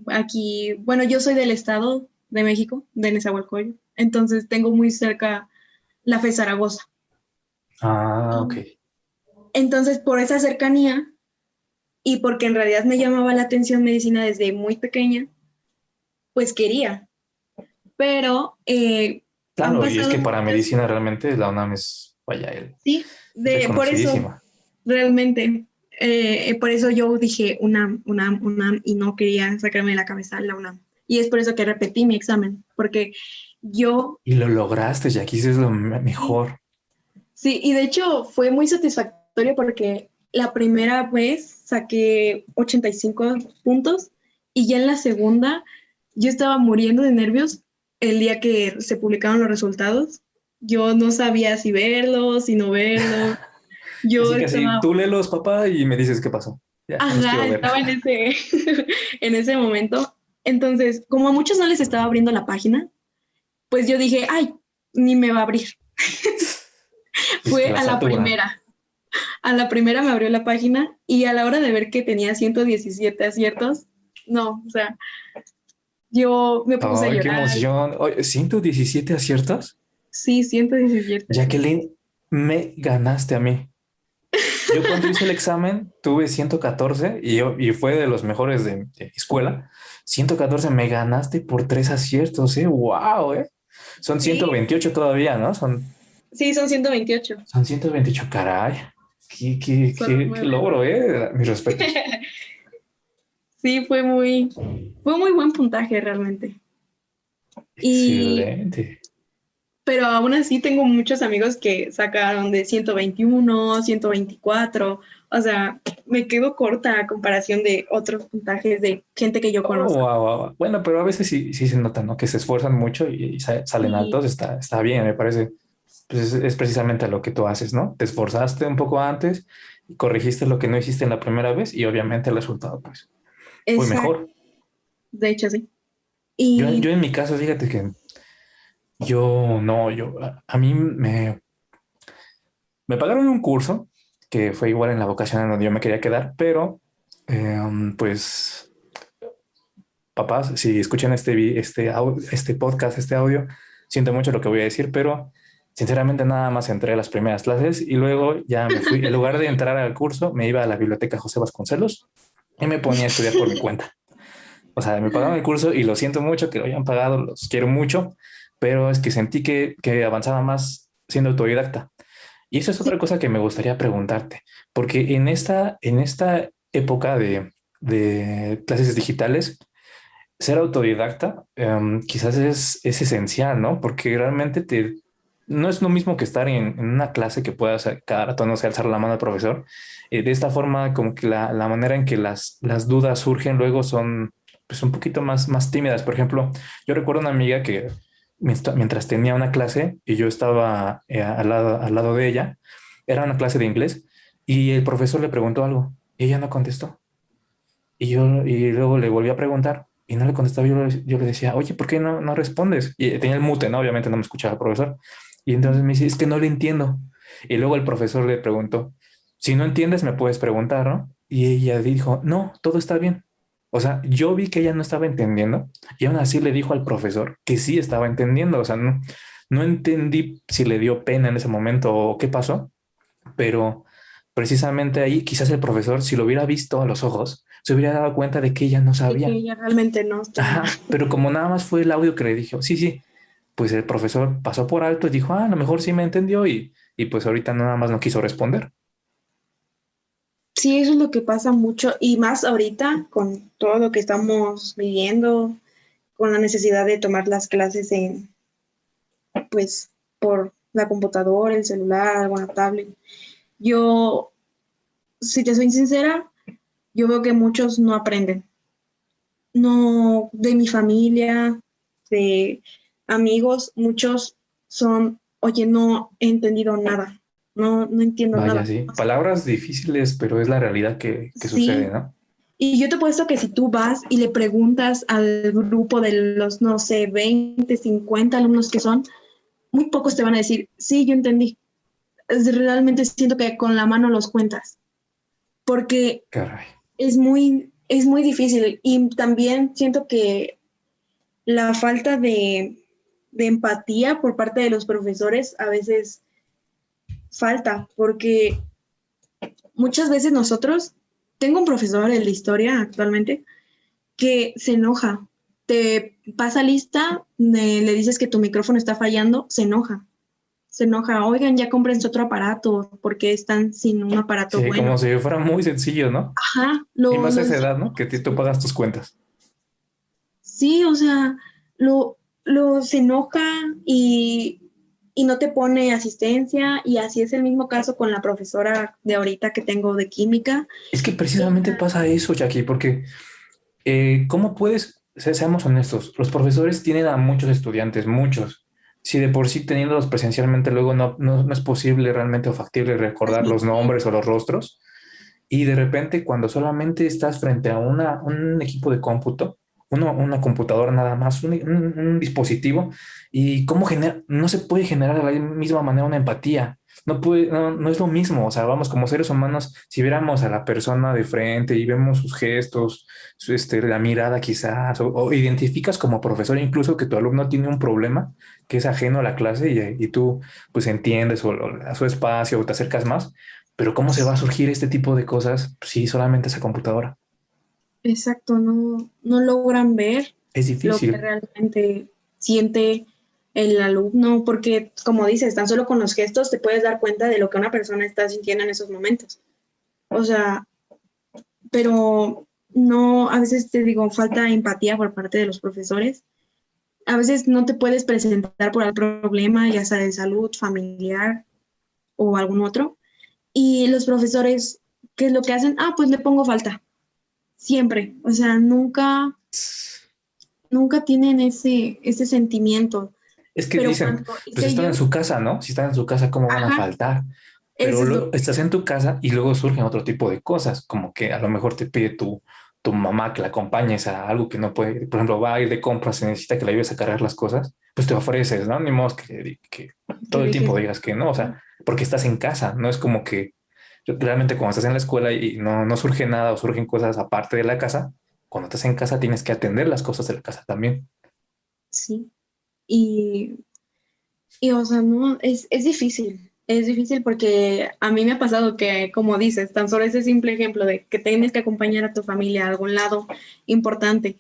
aquí. Bueno, yo soy del Estado de México, de Nezahualcóyotl, entonces tengo muy cerca la FE Zaragoza. Ah, ok. Entonces, por esa cercanía y porque en realidad me llamaba la atención medicina desde muy pequeña, pues quería. Pero han Claro, y es pasado que para muchas, medicina realmente la UNAM es, vaya, él, sí, por eso, reconocidísima. realmente, por eso yo dije UNAM, UNAM, UNAM, y no quería sacarme de la cabeza la UNAM. Y es por eso que repetí mi examen, porque yo, Y lo lograste, Jackie, eso es lo sí, mejor. sí, y de hecho fue muy satisfactorio porque la primera vez saqué 85 puntos y ya en la segunda yo estaba muriendo de nervios el día que se publicaron los resultados. Yo no sabía si verlos, si no verlos. Yo Así que así, estaba, tú léelos, papá, y me dices qué pasó. Ya, no los ajá, quiero ver. estaba en ese, en ese momento. Entonces, como a muchos no les estaba abriendo la página, pues yo dije, ay, ni me va a abrir. Pues que Fue la saturan. a la primera me abrió la página y a la hora de ver que tenía 117 aciertos, no, o sea, yo me puse a Ay, qué llorar. emoción. Oye, 117 aciertos. Sí, 117 aciertos. Jacqueline, me ganaste a mí. Yo cuando hice el examen tuve 114 y fue de los mejores de mi escuela. 114 me ganaste por 3 aciertos, ¿eh? ¡Wow! Son Sí, 128 todavía, ¿no? sí, son 128. Son 128, caray. Qué, Son qué, qué 9 logro, más. ¿eh? Mis respetos. Sí, fue muy buen puntaje realmente. Y, Excelente. pero aún así tengo muchos amigos que sacaron de 121, 124. O sea, me quedo corta a comparación de otros puntajes de gente que yo Oh, conozco. wow, wow. Bueno, pero a veces sí se nota, ¿no? Que se esfuerzan mucho y salen Y altos. Está bien, me parece. Pues es precisamente lo que tú haces, ¿no? Te esforzaste un poco antes y corregiste lo que no hiciste en la primera vez y obviamente el resultado, pues, fue exacto, mejor. de hecho sí. Yo Y en mi caso, fíjate que yo no, a mí me pagaron un curso que fue igual en la vocación en donde yo me quería quedar, pero pues papás, si escuchan este podcast, este audio, siento mucho lo que voy a decir, pero sinceramente nada más entré a las primeras clases y luego ya me fui. En lugar de entrar al curso, me iba a la biblioteca José Vasconcelos y me ponía a estudiar por mi cuenta. O sea, me pagaron el curso y lo siento mucho que lo hayan pagado, los quiero mucho, pero es que sentí que avanzaba más siendo autodidacta. Y eso es sí, otra cosa que me gustaría preguntarte, porque en esta época de clases digitales, ser autodidacta quizás es esencial, ¿no? Porque realmente no es lo mismo que estar en una clase que puedas cada rato, no sé, alzar la mano al profesor. De esta forma, como que la manera en que las dudas surgen luego son pues un poquito más tímidas. Por ejemplo, yo recuerdo una amiga que mientras tenía una clase y yo estaba al lado de ella, era una clase de inglés y el profesor le preguntó algo y ella no contestó. Y luego le volví a preguntar y no le contestaba. Yo le decía, oye, ¿por qué no respondes? Y tenía el mute, ¿no? Obviamente no me escuchaba el profesor. Y entonces me dice, es que no le entiendo. Y luego el profesor le preguntó, si no entiendes, me puedes preguntar, ¿no? Y ella dijo, no, todo está bien. O sea, yo vi que ella no estaba entendiendo y aún así le dijo al profesor que sí estaba entendiendo. O sea, no entendí si le dio pena en ese momento o qué pasó, pero precisamente ahí quizás el profesor, si lo hubiera visto a los ojos, se hubiera dado cuenta de que ella no de que sabía. ella realmente no está. Ajá, pero como nada más fue el audio que le dijo, sí, sí, pues el profesor pasó por alto y dijo, a lo mejor sí me entendió y pues ahorita nada más no quiso responder. Sí, eso es lo que pasa mucho y más ahorita con todo lo que estamos viviendo, con la necesidad de tomar las clases pues, por la computadora, el celular, o la tablet. Yo, si te soy sincera, yo veo que muchos no aprenden. No, de mi familia, de amigos, muchos son, oye, no he entendido nada, no entiendo Vaya, nada. sí, palabras difíciles, pero es la realidad que sucede, Sí, ¿no? y yo te puesto que si tú vas y le preguntas al grupo de los, no sé, 20, 50 alumnos que son, muy pocos te van a decir, sí, yo entendí. Realmente siento que con la mano los cuentas, porque Caray. es muy difícil. Y también siento que la falta de empatía por parte de los profesores a veces falta, porque muchas veces tengo un profesor, el de historia actualmente, que se enoja, te pasa lista, le dices que tu micrófono está fallando, se enoja, oigan, ya cómprense otro aparato, porque están sin un aparato Sí, bueno. como si fuera muy sencillo, ¿no? Ajá, Y más a esa edad, ¿no? Que tú pagas tus cuentas. sí, o sea, lo se enoja y no te pone asistencia, y así es el mismo caso con la profesora de ahorita que tengo de química. Es que precisamente pasa eso, Jackie, porque ¿cómo puedes, seamos honestos, los profesores tienen a muchos estudiantes, muchos. Si de por sí teniéndolos presencialmente luego no es posible realmente o factible recordar los nombres o los rostros, y de repente cuando solamente estás frente a un equipo de cómputo, una computadora nada más, un dispositivo, y cómo no se puede generar de la misma manera una empatía. No es lo mismo. O sea, vamos, como seres humanos, si viéramos a la persona de frente y vemos sus gestos, la mirada quizás, o identificas como profesor incluso que tu alumno tiene un problema que es ajeno a la clase y tú pues entiendes o a su espacio o te acercas más, pero ¿cómo se va a surgir este tipo de cosas si solamente esa computadora? Exacto, no logran ver Es lo que difícil. realmente siente el alumno, porque como dices, tan solo con los gestos te puedes dar cuenta de lo que una persona está sintiendo en esos momentos. O sea, pero no, a veces te digo, falta empatía por parte de los profesores. A veces no te puedes presentar por algún problema, ya sea de salud, familiar o algún otro. Y los profesores, ¿qué es lo que hacen? Ah, pues le pongo falta. Siempre. O sea, nunca tienen ese sentimiento. Es que Pero dicen, cuando es pues están en ellos, su casa, ¿no? Si están en su casa, ¿cómo van a ajá, faltar? Pero eso es lo estás que, en tu casa y luego surgen otro tipo de cosas, como que a lo mejor te pide tu mamá que la acompañes a algo que no puede, por ejemplo, va a ir de compras, se necesita que la ayudes a cargar las cosas, pues te ofreces, ¿no? Ni modo que que todo el tiempo dejes. digas que no, o sea, porque estás en casa, no es como que realmente cuando estás en la escuela y no surge nada o surgen cosas aparte de la casa, cuando estás en casa tienes que atender las cosas de la casa también. Sí. Y, o sea, no, es difícil. Es difícil porque a mí me ha pasado que, como dices, tan solo ese simple ejemplo de que tienes que acompañar a tu familia a algún lado importante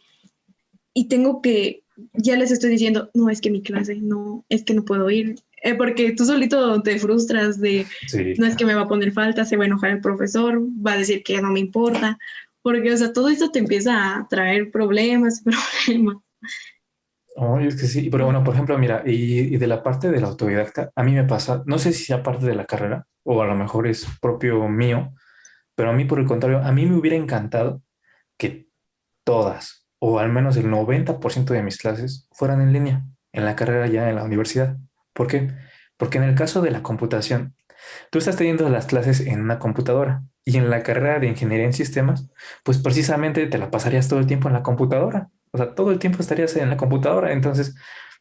y tengo que, ya les estoy diciendo, no, es que mi clase, no, es que no puedo ir, porque tú solito te frustras de, Sí, no es que me va a poner falta, se va a enojar el profesor, va a decir que no me importa, porque, o sea, todo esto te empieza a traer problemas, problemas. oh, es que sí, pero bueno, por ejemplo, mira, y de la parte de la autodidacta, a mí me pasa, no sé si sea parte de la carrera o a lo mejor es propio mío, pero a mí por el contrario, a mí me hubiera encantado que todas o al menos el 90% de mis clases fueran en línea, en la carrera ya en la universidad. ¿Por qué? Porque en el caso de la computación, tú estás teniendo las clases en una computadora y en la carrera de ingeniería en sistemas, pues precisamente te la pasarías todo el tiempo en la computadora. O sea, todo el tiempo estarías en la computadora. Entonces,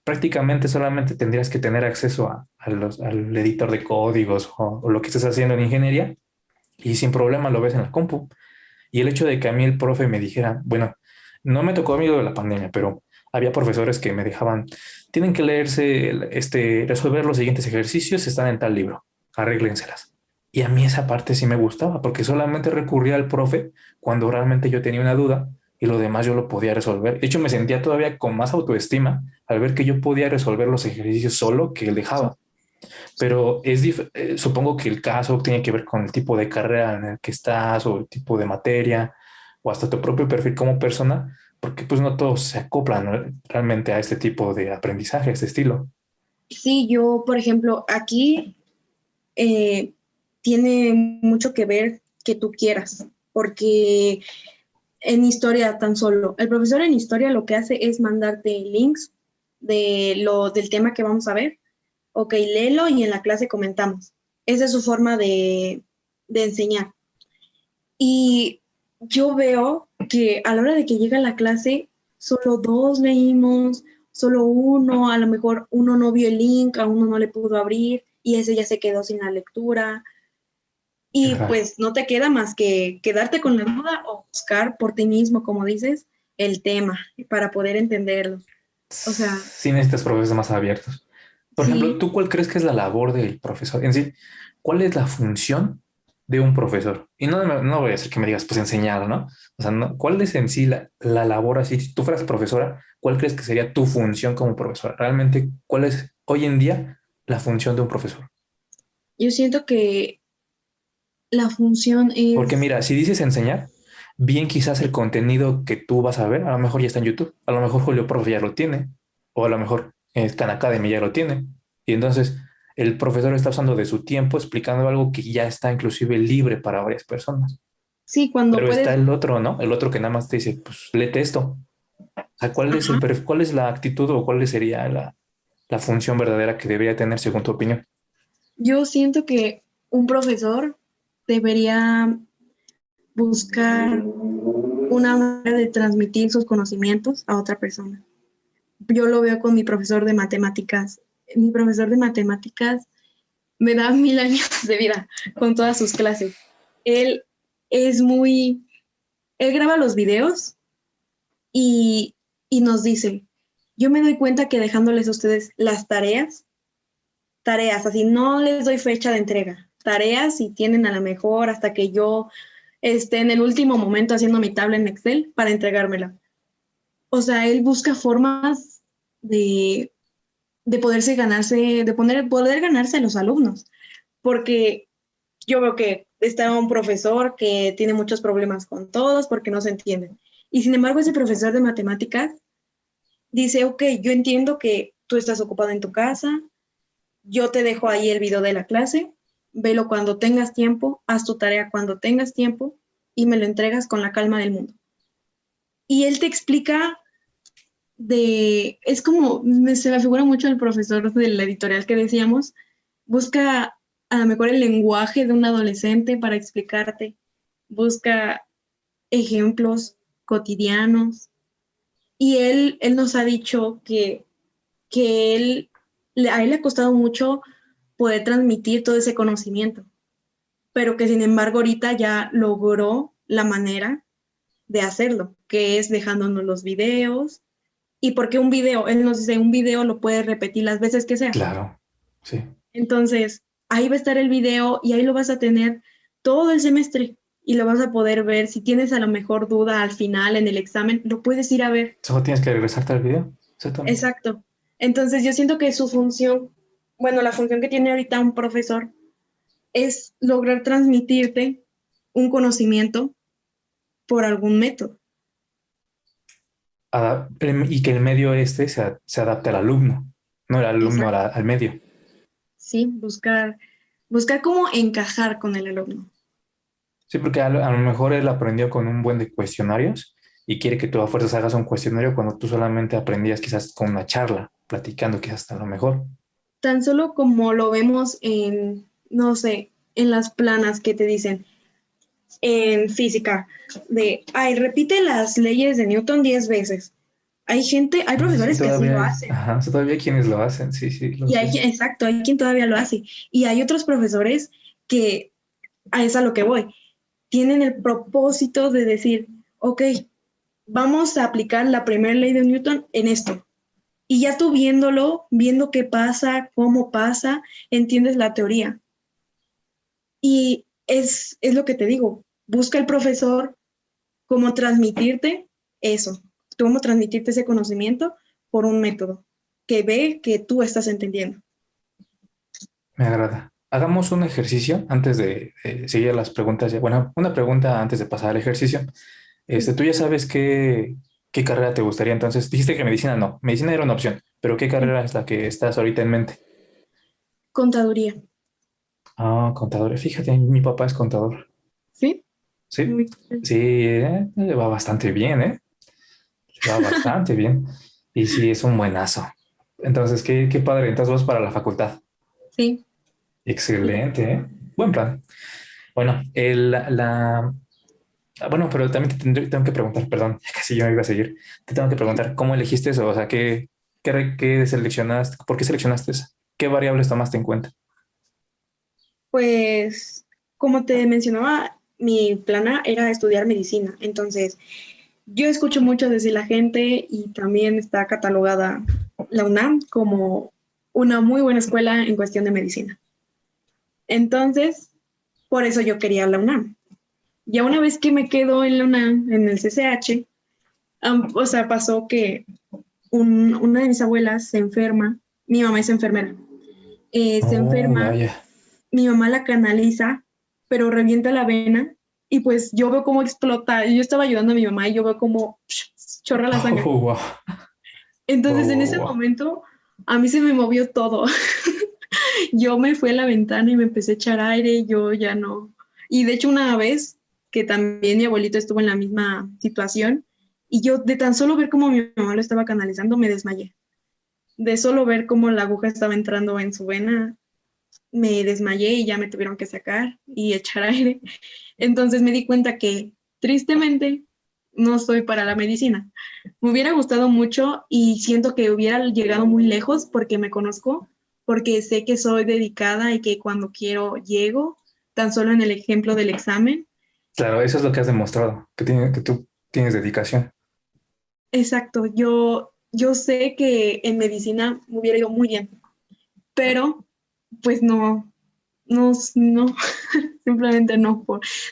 prácticamente solamente tendrías que tener acceso al editor de códigos o lo que estés haciendo en ingeniería y sin problema lo ves en la compu. Y el hecho de que a mí el profe me dijera, bueno, no me tocó a mí lo de la pandemia, pero había profesores que me dejaban, tienen que leerse, resolver los siguientes ejercicios, están en tal libro, arréglenselas. Y a mí esa parte sí me gustaba, porque solamente recurría al profe cuando realmente yo tenía una duda y lo demás yo lo podía resolver. De hecho, me sentía todavía con más autoestima al ver que yo podía resolver los ejercicios solo que él dejaba. Pero supongo que el caso tiene que ver con el tipo de carrera en el que estás o el tipo de materia o hasta tu propio perfil como persona, porque pues no todos se acoplan, ¿no? Realmente a este tipo de aprendizaje, a este estilo. Sí, yo, por ejemplo, aquí eh, tiene mucho que ver que tú quieras, porque en historia tan solo, el profesor en historia lo que hace es mandarte links del tema que vamos a ver. Ok, léelo y en la clase comentamos. Esa es su forma de enseñar. Y yo veo que a la hora de que llega la clase, solo dos leímos solo uno, a lo mejor uno no vio el link, a uno no le pudo abrir y ese ya se quedó sin la lectura. Y Claro. pues no te queda más que quedarte con la duda o buscar por ti mismo, como dices, el tema para poder entenderlo. O sea, Sí necesitas profesores más abiertos. Por ejemplo, sí, ¿tú cuál crees que es la labor del profesor? En sí, ¿cuál es la función de un profesor? Y no voy a hacer que me digas, pues enseñar, ¿no? O sea, ¿cuál es en sí la labor así? Si tú fueras profesora, ¿cuál crees que sería tu función como profesora? Realmente, ¿cuál es hoy en día la función de un profesor? yo siento que la función Porque es, mira, si dices enseñar, bien quizás el contenido que tú vas a ver, a lo mejor ya está en YouTube, a lo mejor Julio Profe ya lo tiene, o a lo mejor Khan Academy ya lo tiene. Y entonces el profesor está usando de su tiempo explicando algo que ya está inclusive libre para varias personas. sí, cuando Pero está puedes, el otro, ¿no? El otro que nada más te dice, pues léete esto. O sea, ajá, cuál es la actitud o cuál sería la función verdadera que debería tener según tu opinión? yo siento que un profesor debería buscar una manera de transmitir sus conocimientos a otra persona. Yo lo veo con mi profesor de matemáticas. Mi profesor de matemáticas me da 1000 años de vida con todas sus clases. Él es muy, él graba los videos y, y nos dice, yo me doy cuenta que dejándoles a ustedes las tareas, así no les doy fecha de entrega, tareas y tienen a lo mejor hasta que yo esté en el último momento haciendo mi tabla en Excel para entregármela. O sea, él busca formas de, de poderse ganarse, poder ganarse a los alumnos, porque yo veo que está un profesor que tiene muchos problemas con todos porque no se entienden. Y sin embargo, ese profesor de matemáticas dice, ok, yo entiendo que tú estás ocupado en tu casa, yo te dejo ahí el video de la clase, velo cuando tengas tiempo, haz tu tarea cuando tengas tiempo y me lo entregas con la calma del mundo. Y él te explica es como, se me figura mucho el profesor de la editorial que decíamos, busca a lo mejor el lenguaje de un adolescente para explicarte, busca ejemplos cotidianos y él nos ha dicho que a él le ha costado mucho poder transmitir todo ese conocimiento, pero que sin embargo ahorita ya logró la manera de hacerlo, que es dejándonos los videos. ¿Y porque un video? Él nos dice, un video lo puedes repetir las veces que sea. Claro, sí. Entonces, ahí va a estar el video y ahí lo vas a tener todo el semestre y lo vas a poder ver. Si tienes a lo mejor duda al final en el examen, lo puedes ir a ver. Solo tienes que regresarte al video. Exactamente. Exacto. Entonces, yo siento que su función, bueno, la función que tiene ahorita un profesor es lograr transmitirte un conocimiento por algún método. Y que el medio este se adapte al alumno, no el alumno Exacto. al medio. Sí, buscar cómo encajar con el alumno. Sí, porque a lo mejor él aprendió con un buen de cuestionarios y quiere que tú a fuerzas hagas un cuestionario cuando tú solamente aprendías quizás con una charla, platicando quizás a lo mejor. Tan solo como lo vemos en, no sé, en las planas que te dicen en física, ay, repite las leyes de Newton 10 veces. Hay Sí, profesores que así todavía lo hay, hacen. ajá, sí, todavía hay quienes lo hacen, sí, sí, lo Y sé. exacto, hay quien todavía lo hace. Y hay otros profesores que, es a lo que voy, tienen el propósito de decir, ok, vamos a aplicar la primera ley de Newton en esto. Y ya tú viendo qué pasa, cómo pasa, entiendes la teoría. Y es lo que te digo, busca el profesor cómo transmitirte eso, cómo transmitirte ese conocimiento por un método que ve que tú estás entendiendo. Me agrada. Hagamos un ejercicio antes de seguir las preguntas. Bueno, una pregunta antes de pasar al ejercicio. Sí. Tú ya sabes qué carrera te gustaría. Entonces, dijiste que medicina no. Medicina era una opción, pero ¿qué Sí. carrera es la que estás ahorita en mente? Contaduría. Ah, contador. Fíjate, mi papá es contador. ¿Sí? Sí, Muy bien. sí, le va bastante bien, ¿eh? Le va bastante bien. Y sí, es un buenazo. Entonces, qué padre. Entonces vas para la facultad. Sí. Excelente, ¿eh? Buen plan. Bueno, bueno, pero también tengo que preguntar, perdón, casi yo me iba a seguir. Te tengo que preguntar, ¿cómo elegiste eso? O sea, ¿Qué seleccionaste? ¿Por qué seleccionaste esa? ¿Qué variables tomaste en cuenta? Pues, como te mencionaba, mi plan A era estudiar medicina. Entonces, yo escucho mucho decir la gente y también está catalogada la UNAM como una muy buena escuela en cuestión de medicina. Entonces, por eso yo quería la UNAM. Ya una vez que me quedo en la UNAM, en el CCH, o sea, pasó que una de mis abuelas se enferma, mi mamá es enfermera, se Oh, enferma, vaya. mi mamá la canaliza, pero revienta la vena y pues yo veo cómo explota, yo estaba ayudando a mi mamá y yo veo cómo chorra la sangre. Oh, wow. Entonces en ese Oh, momento a mí se me movió todo. Yo me fui a la ventana y me empecé a echar aire y yo ya no. Y de hecho una vez que también mi abuelito estuvo en la misma situación y yo de tan solo ver cómo mi mamá lo estaba canalizando me desmayé. De solo ver cómo la aguja estaba entrando en su vena, me desmayé y ya me tuvieron que sacar y echar aire. Entonces me di cuenta que tristemente no soy para la medicina. Me hubiera gustado mucho y siento que hubiera llegado muy lejos porque me conozco, porque sé que soy dedicada y que cuando quiero llego, tan solo en el ejemplo del examen. claro, eso es lo que has demostrado, que tú tienes dedicación. Exacto, yo sé que en medicina me hubiera ido muy bien, pero pues no, simplemente no,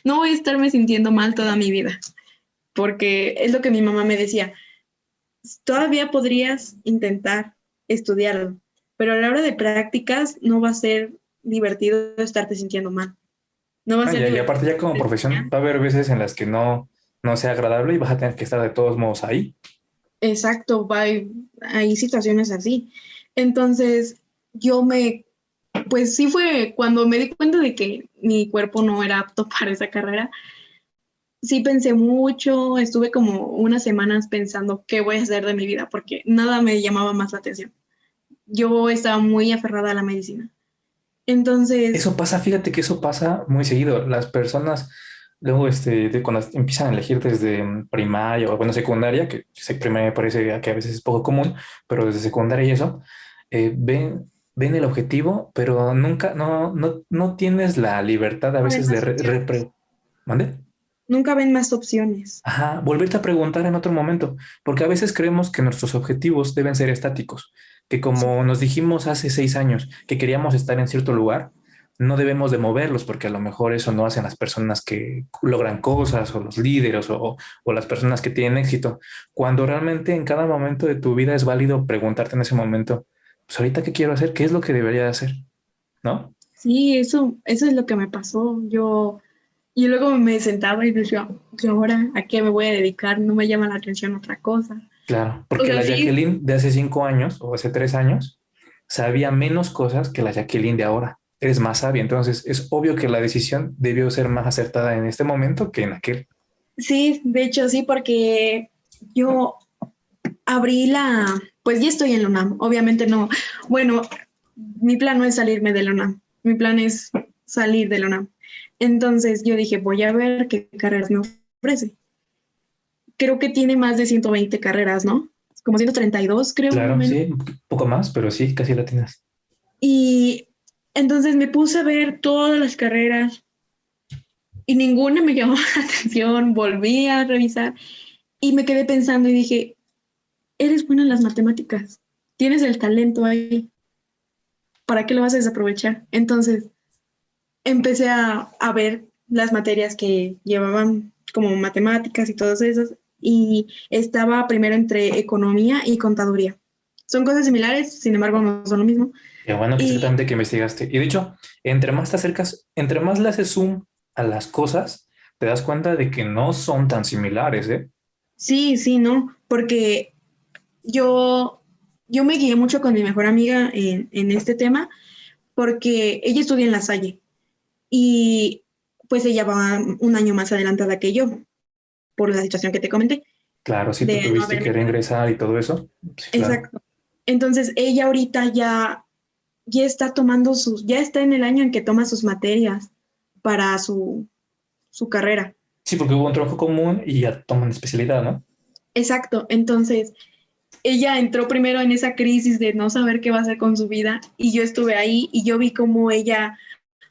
no voy a estarme sintiendo mal toda mi vida, porque es lo que mi mamá me decía, todavía podrías intentar estudiarlo, pero a la hora de prácticas no va a ser divertido estarte sintiendo mal, no va a ser Vaya, y divertido aparte ya como profesión enseñar. va a haber veces en las que no sea agradable y vas a tener que estar de todos modos ahí. Exacto, hay situaciones así. Entonces, yo me, pues sí fue cuando me di cuenta de que mi cuerpo no era apto para esa carrera. Sí pensé mucho, estuve como unas semanas pensando qué voy a hacer de mi vida, porque nada me llamaba más la atención. Yo estaba muy aferrada a la medicina. Entonces, Eso pasa, fíjate que eso pasa muy seguido. Las personas, luego, cuando empiezan a elegir desde primaria o bueno, secundaria, que primaria me parece que a veces es poco común, pero desde secundaria y eso, ven el objetivo, pero nunca, no tienes la libertad a no ven veces de más opciones. ¿mande? Nunca ven más opciones. Ajá, volverte a preguntar en otro momento, porque a veces creemos que nuestros objetivos deben ser estáticos, que Sí, como nos dijimos hace 6 años que queríamos estar en cierto lugar, no debemos de moverlos, porque a lo mejor eso no hacen las personas que logran cosas o los líderes o las personas que tienen éxito, cuando realmente en cada momento de tu vida es válido preguntarte en ese momento, pues ahorita qué quiero hacer, qué es lo que debería de hacer, ¿no? sí, eso es lo que me pasó. Y luego me sentaba y decía, ¿y ahora a qué me voy a dedicar? No me llama la atención otra cosa. Claro, O porque sea, la sí, Jacqueline de hace 5 años o hace 3 años sabía menos cosas que la Jacqueline de ahora. Eres más sabia, entonces es obvio que la decisión debió ser más acertada en este momento que en aquel. sí, de hecho sí, porque yo pues ya estoy en la UNAM, obviamente no. Bueno, mi plan no es salirme de la UNAM, mi plan es salir de la UNAM. Entonces yo dije, voy a ver qué carreras me ofrece. Creo que tiene más de 120 carreras, ¿no? Como 132, creo, más o Claro, menos. sí, un poco más, pero sí, casi la tienes. Y entonces me puse a ver todas las carreras y ninguna me llamó la atención, volví a revisar y me quedé pensando y dije, eres buena en las matemáticas, tienes el talento ahí, ¿para qué lo vas a desaprovechar? Entonces empecé a ver las materias que llevaban como matemáticas y todas esas y estaba primero entre economía y contaduría. Son cosas similares, sin embargo no son lo mismo. Qué bueno que Y exactamente que investigaste. Y de hecho, entre más te acercas, entre más le haces zoom a las cosas, te das cuenta de que no son tan similares, ¿eh? sí, sí, no, porque yo, yo me guié mucho con mi mejor amiga en este tema porque ella estudia en La Salle y pues ella va un año más adelantada que yo por la situación que te comenté Claro, si tú de no tuviste que haberme quedado. reingresar y todo eso. Sí, claro. Exacto. Entonces ella ahorita ya está tomando ya está en el año en que toma sus materias para su carrera. Sí, porque hubo un trabajo común y ya toman especialidad, ¿no? Exacto. Entonces ella entró primero en esa crisis de no saber qué va a hacer con su vida y yo estuve ahí y yo vi cómo ella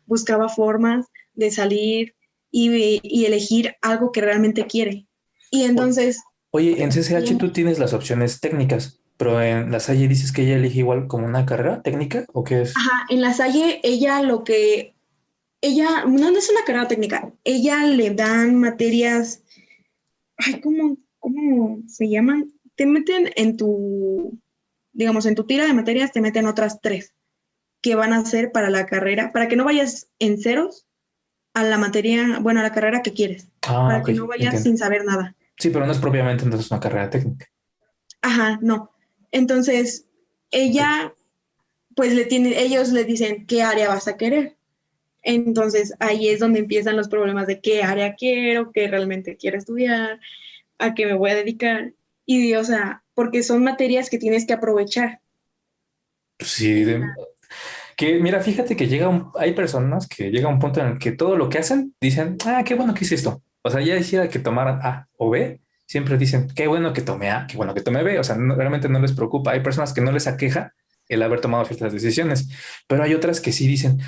buscaba formas de salir y elegir algo que realmente quiere. Y entonces... Oye, en CCH tú tienes las opciones técnicas, pero en la Salle dices que ella elige igual como una carrera técnica ¿o qué es? Ajá, en la Salle ella no es una carrera técnica, ella le dan materias, ay, ¿cómo se llaman? Te meten digamos, en tu tira de materias te meten otras 3 que van a ser para la carrera, para que no vayas en ceros a la materia, bueno, a la carrera que quieres, para Ok, que no vayas entiendo. sin saber nada. Sí, pero no es propiamente entonces una carrera técnica. Ajá, no. Entonces, Ok. ella, pues ellos le dicen qué área vas a querer. Entonces, ahí es donde empiezan los problemas de qué área quiero, qué realmente quiero estudiar, a qué me voy a dedicar. Y, o sea, porque son materias que tienes que aprovechar. Sí, que mira, fíjate que hay personas que llega un punto en el que todo lo que hacen dicen, qué bueno que hice esto. O sea, ya decía que tomaran A o B, siempre dicen, qué bueno que tomé A, qué bueno que tomé B. O sea, realmente no les preocupa. Hay personas que no les aqueja el haber tomado ciertas decisiones, pero hay otras que sí dicen,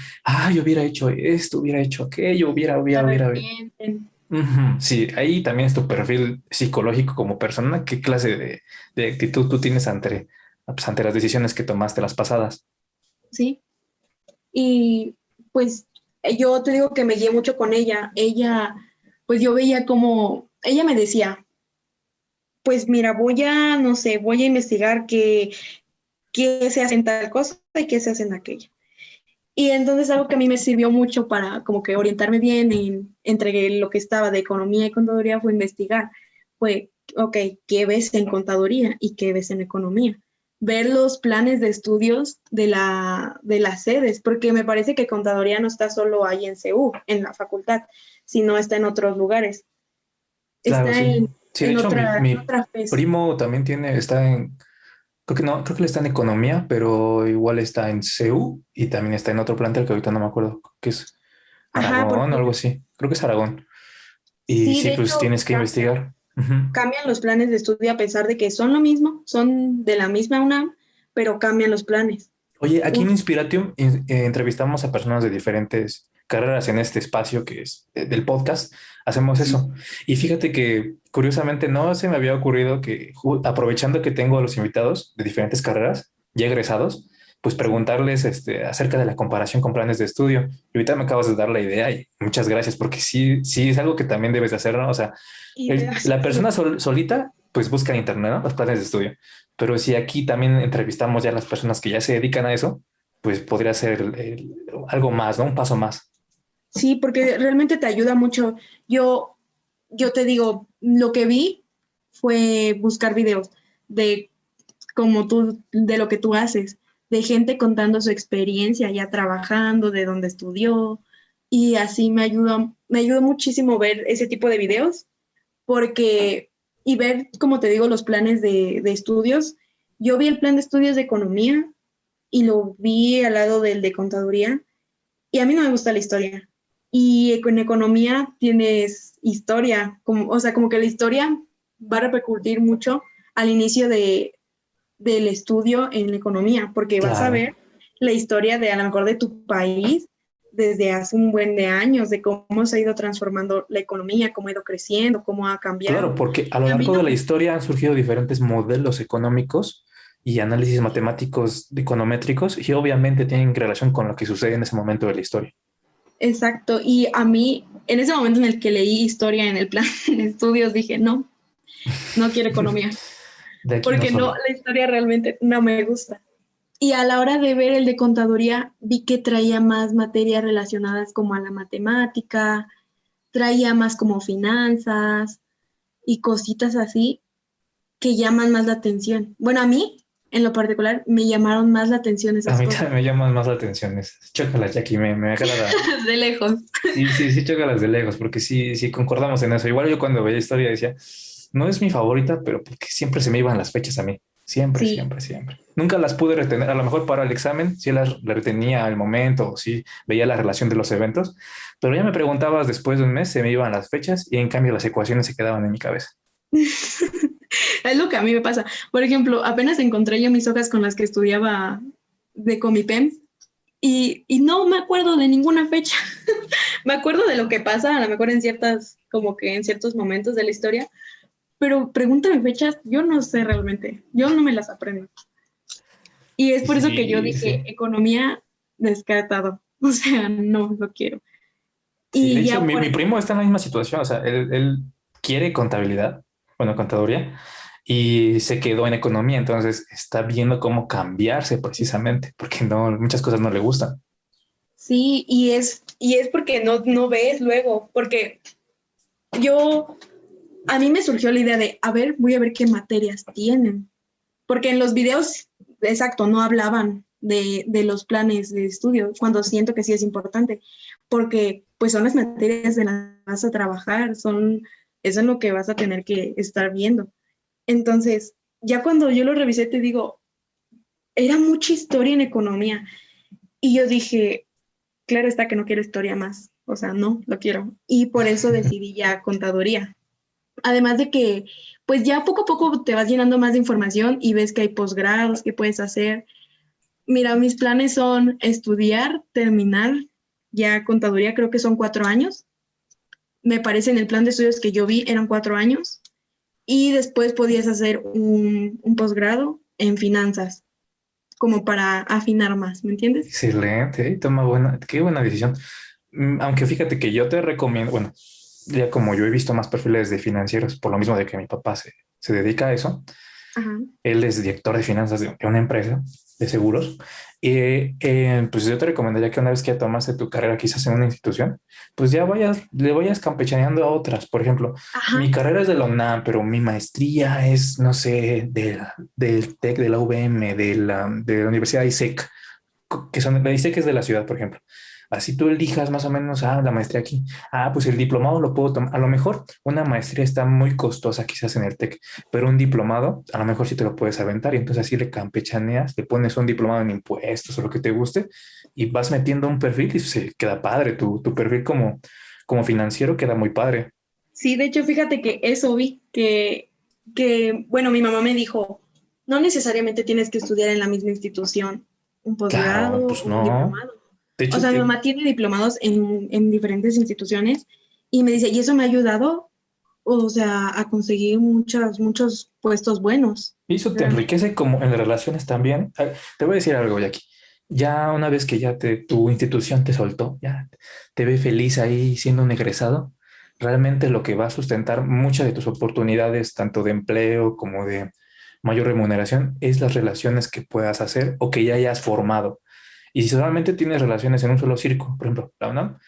yo hubiera hecho esto, hubiera hecho aquello, Se hubiera. arrepienten. Ujú. Sí, ahí también es tu perfil psicológico como persona. ¿Qué clase de actitud tú tienes pues, ante las decisiones que tomaste las pasadas? ¿Sí? Y pues yo te digo que me guié mucho con ella. Ella, pues yo veía como, ella me decía, pues mira, no sé, voy a investigar qué se hace en tal cosa y qué se hace en aquella. Y entonces algo que a mí me sirvió mucho para como que orientarme bien entre lo que estaba de economía y contaduría fue investigar. Fue, ok, ¿qué ves en contaduría y qué ves en economía? Ver los planes de estudios de las sedes, porque me parece que contaduría no está solo ahí en CU, en la facultad, sino está en otros lugares. Claro, Está sí. en, Sí, de en hecho, otra, en mi otra FES. primo también está en, creo que no, creo que él está en economía, pero igual está en CEU y también está en otro plantel que ahorita no me acuerdo, que es Ajá, Aragón o porque algo así. Creo que es Aragón. Y sí, sí, de pues hecho, tienes que investigar. Ujú. cambian los planes de estudio a pesar de que son lo mismo, son de la misma UNAM, pero cambian los planes. Oye, aquí en Uno, Inspiratium entrevistamos a personas de diferentes carreras en este espacio que es del podcast. Hacemos eso. Y fíjate que curiosamente no se me había ocurrido que aprovechando que tengo a los invitados de diferentes carreras ya egresados, pues preguntarles acerca de la comparación con planes de estudio. Y ahorita me acabas de dar la idea y muchas gracias porque sí, sí es algo que también debes de hacer, ¿no? O sea, ideas, la sí. persona solita pues busca en internet, ¿no? Los planes de estudio. Pero si aquí también entrevistamos ya a las personas que ya se dedican a eso, pues podría ser algo más, ¿no? Un paso más. Sí, porque realmente te ayuda mucho. Yo, yo te digo, lo que vi fue buscar videos de de lo que tú haces, de gente contando su experiencia ya trabajando, de dónde estudió, y así me ayudó muchísimo ver ese tipo de videos porque, y ver, como te digo, los planes de estudios. Yo vi el plan de estudios de economía y lo vi al lado del de contaduría y a mí no me gusta la historia. Y en economía tienes historia, o sea, como que la historia va a repercutir mucho al inicio del estudio en la economía, porque vas a Claro, ver la historia de a lo mejor de tu país desde hace un buen de años, de cómo se ha ido transformando la economía, cómo ha ido creciendo, cómo ha claro, cambiado. porque a lo Y a mí largo no de la me... historia han surgido diferentes modelos económicos y análisis matemáticos econométricos y obviamente tienen relación con lo que sucede en ese momento de la historia. Exacto, y a mí, en ese momento en el que leí historia en el plan de estudios, dije, no, no quiero economía, De aquí no porque no, soy. la historia realmente no me gusta. Y a la hora de ver el de contaduría, vi que traía más materias relacionadas como a la matemática, traía más como finanzas y cositas así que llaman más la atención. Bueno, a mí, en lo particular, me llamaron más la atención A esas mí cosas. también me llaman más la atención. Chócalas, Jackie, me agrada. De lejos. Sí, sí, sí, chócalas de lejos, porque sí, sí concordamos en eso. Igual yo cuando veía historia decía, no es mi favorita, pero porque siempre se me iban las fechas a mí. Siempre, Sí, siempre, siempre. Nunca las pude retener. A lo mejor para el examen sí las retenía al momento, o sí veía la relación de los eventos, pero ya me preguntabas después de un mes, se me iban las fechas y en cambio las ecuaciones se quedaban en mi cabeza. Es lo que a mí me pasa. Por ejemplo, apenas encontré yo mis hojas con las que estudiaba de Comipem y no me acuerdo de ninguna fecha. Me acuerdo de lo que pasa, a lo mejor en ciertas, como que en ciertos momentos de la historia, pero pregúntame fechas, yo no sé realmente, yo no me las aprendo. Y es por eso que yo Sí, dije, sí. economía descartado, o sea, no lo quiero. Sí, de Y hecho, ya por mi primo está en la misma situación, o sea, él quiere contabilidad, bueno, contaduría, y se quedó en economía, entonces está viendo cómo cambiarse precisamente, porque no, muchas cosas no le gustan. sí, y es porque no ves luego, porque yo, a mí me surgió la idea de, a ver, voy a ver qué materias tienen, porque en los videos, exacto, no hablaban de los planes de estudio, cuando siento que sí es importante, porque pues son las materias de las que vas a trabajar, eso es lo que vas a tener que estar viendo. Entonces, ya cuando yo lo revisé, te digo, era mucha historia en economía, y yo dije, claro está que no quiero historia más, o sea, no, lo quiero, y por eso decidí ya contaduría. Además de que, pues ya poco a poco te vas llenando más de información y ves que hay posgrados que puedes hacer. Mira, mis planes son estudiar, terminar ya contaduría, creo que son 4 años. Me parece en el plan de estudios que yo vi eran 4 años. Y después podías hacer un posgrado en finanzas, como para afinar más, ¿me entiendes? Excelente, toma buena, qué buena decisión. Aunque fíjate que yo te recomiendo, bueno, ya como yo he visto más perfiles de financieros, por lo mismo de que mi papá se dedica a eso, Ajá. él es director de finanzas de una empresa de seguros. Y pues yo te recomendaría que una vez que ya tomaste tu carrera, quizás en una institución, pues ya le vayas campechaneando a otras. Por ejemplo, Ajá. mi carrera es de la UNAM, pero mi maestría es, no sé, del TEC, de la UVM, de la Universidad ISEC, que son, la ISEC es de la ciudad, por ejemplo. Así tú elijas más o menos, la maestría aquí. Pues el diplomado lo puedo tomar. A lo mejor una maestría está muy costosa quizás en el TEC, pero un diplomado a lo mejor sí te lo puedes aventar y entonces así le campechaneas, le pones un diplomado en impuestos o lo que te guste y vas metiendo un perfil y se queda padre. Tu perfil como financiero queda muy padre. Sí, de hecho, fíjate que eso vi, bueno, mi mamá me dijo, no necesariamente tienes que estudiar en la misma institución, un Claro, posgrado pues o un no. diplomado. De O hecho, sea, mi que mamá tiene diplomados en diferentes instituciones y me dice, y eso me ha ayudado, o sea, a conseguir muchos puestos buenos, eso te realmente. enriquece como en las relaciones también. Te voy a decir algo, Jackie. Ya una vez que tu institución te soltó, ya te ve feliz ahí siendo un egresado, realmente lo que va a sustentar muchas de tus oportunidades, tanto de empleo como de mayor remuneración, es las relaciones que puedas hacer o que ya hayas formado. Y si solamente tienes relaciones en un solo círculo, por ejemplo, la UNAM,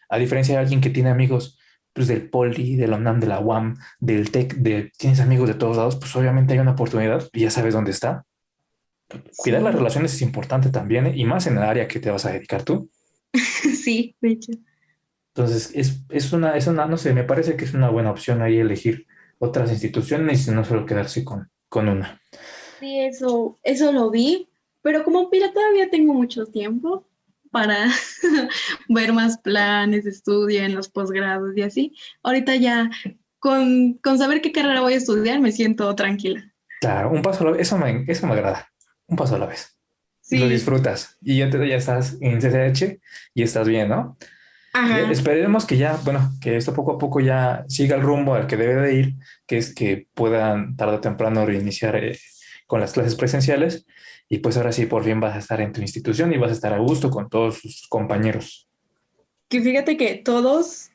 a diferencia de alguien que tiene amigos pues, del Poli, de la UNAM, de la UAM, del TEC, tienes amigos de todos lados, pues obviamente hay una oportunidad y ya sabes dónde está. Cuidar las Sí, relaciones es importante también, ¿eh? Y más en el área que te vas a dedicar tú. sí, de hecho. Entonces, es una, no sé, me parece que es una buena opción ahí elegir otras instituciones y no solo quedarse con una. Sí, eso lo vi, pero como mira, todavía tengo mucho tiempo para ver más planes de estudio en los posgrados y así. Ahorita ya con saber qué carrera voy a estudiar me siento tranquila. Claro, un paso a la vez, eso me agrada. Un paso a la vez. Y lo Sí, disfrutas. Y ya estás en CCH y estás bien, ¿no? ajá, Esperemos que ya, bueno, que esto poco a poco ya siga el rumbo al que debe de ir, que es que puedan tarde o temprano reiniciar con las clases presenciales y pues ahora sí por fin vas a estar en tu institución y vas a estar a gusto con todos sus compañeros. que fíjate que todos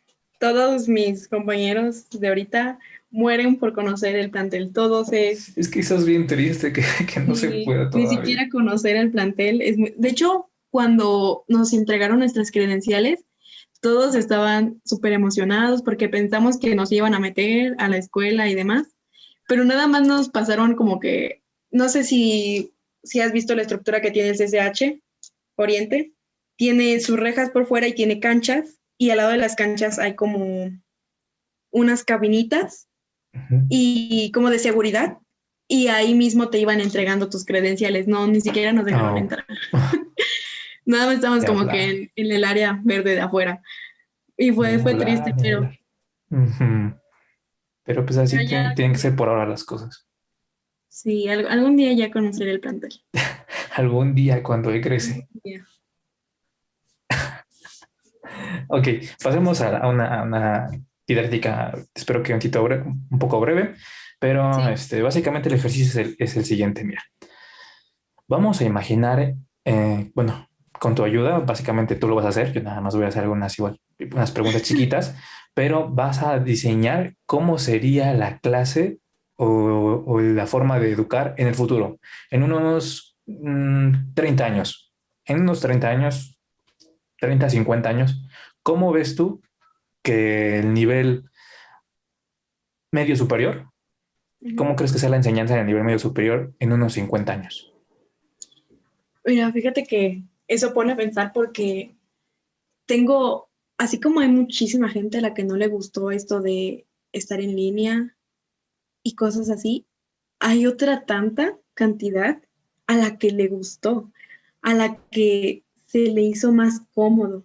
mis compañeros de ahorita mueren por conocer el plantel. Todos Es que eso es bien triste que no se sí, pueda ni todavía. siquiera conocer el plantel. De hecho, cuando nos entregaron nuestras credenciales, todos estaban súper emocionados porque pensamos que nos iban a meter a la escuela y demás, pero nada más nos pasaron como que, no sé si has visto la estructura que tiene el CCH Oriente, tiene sus rejas por fuera y tiene canchas, y al lado de las canchas hay como unas cabinitas Ujú. y como de seguridad, y ahí mismo te iban entregando tus credenciales, no, ni siquiera nos dejaron No, entrar. Nada más estamos ni como hablar, que en el área verde de afuera. Y ni fue hablar, triste, ni hablar. Ujú. Pero pues así Pero ya, tienen que ser por ahora las cosas. sí, algún día ya conoceré el plantel. Algún día cuando egrese. Ya. Ok, pasemos a una didáctica, espero que un poco breve, pero Sí, básicamente el ejercicio es el siguiente, mira. Vamos a imaginar, bueno, con tu ayuda, básicamente tú lo vas a hacer, yo nada más voy a hacer algunas igual, unas preguntas chiquitas, pero vas a diseñar cómo sería la clase o la forma de educar en el futuro, en unos 30 años, en unos 30 años, 30 50 años, ¿cómo ves tú que el nivel medio superior, ujú. cómo crees que sea la enseñanza en el nivel medio superior en unos 50 años? Mira, fíjate que eso pone a pensar porque tengo, así como hay muchísima gente a la que no le gustó esto de estar en línea y cosas así, hay otra tanta cantidad a la que le gustó, a la que se le hizo más cómodo.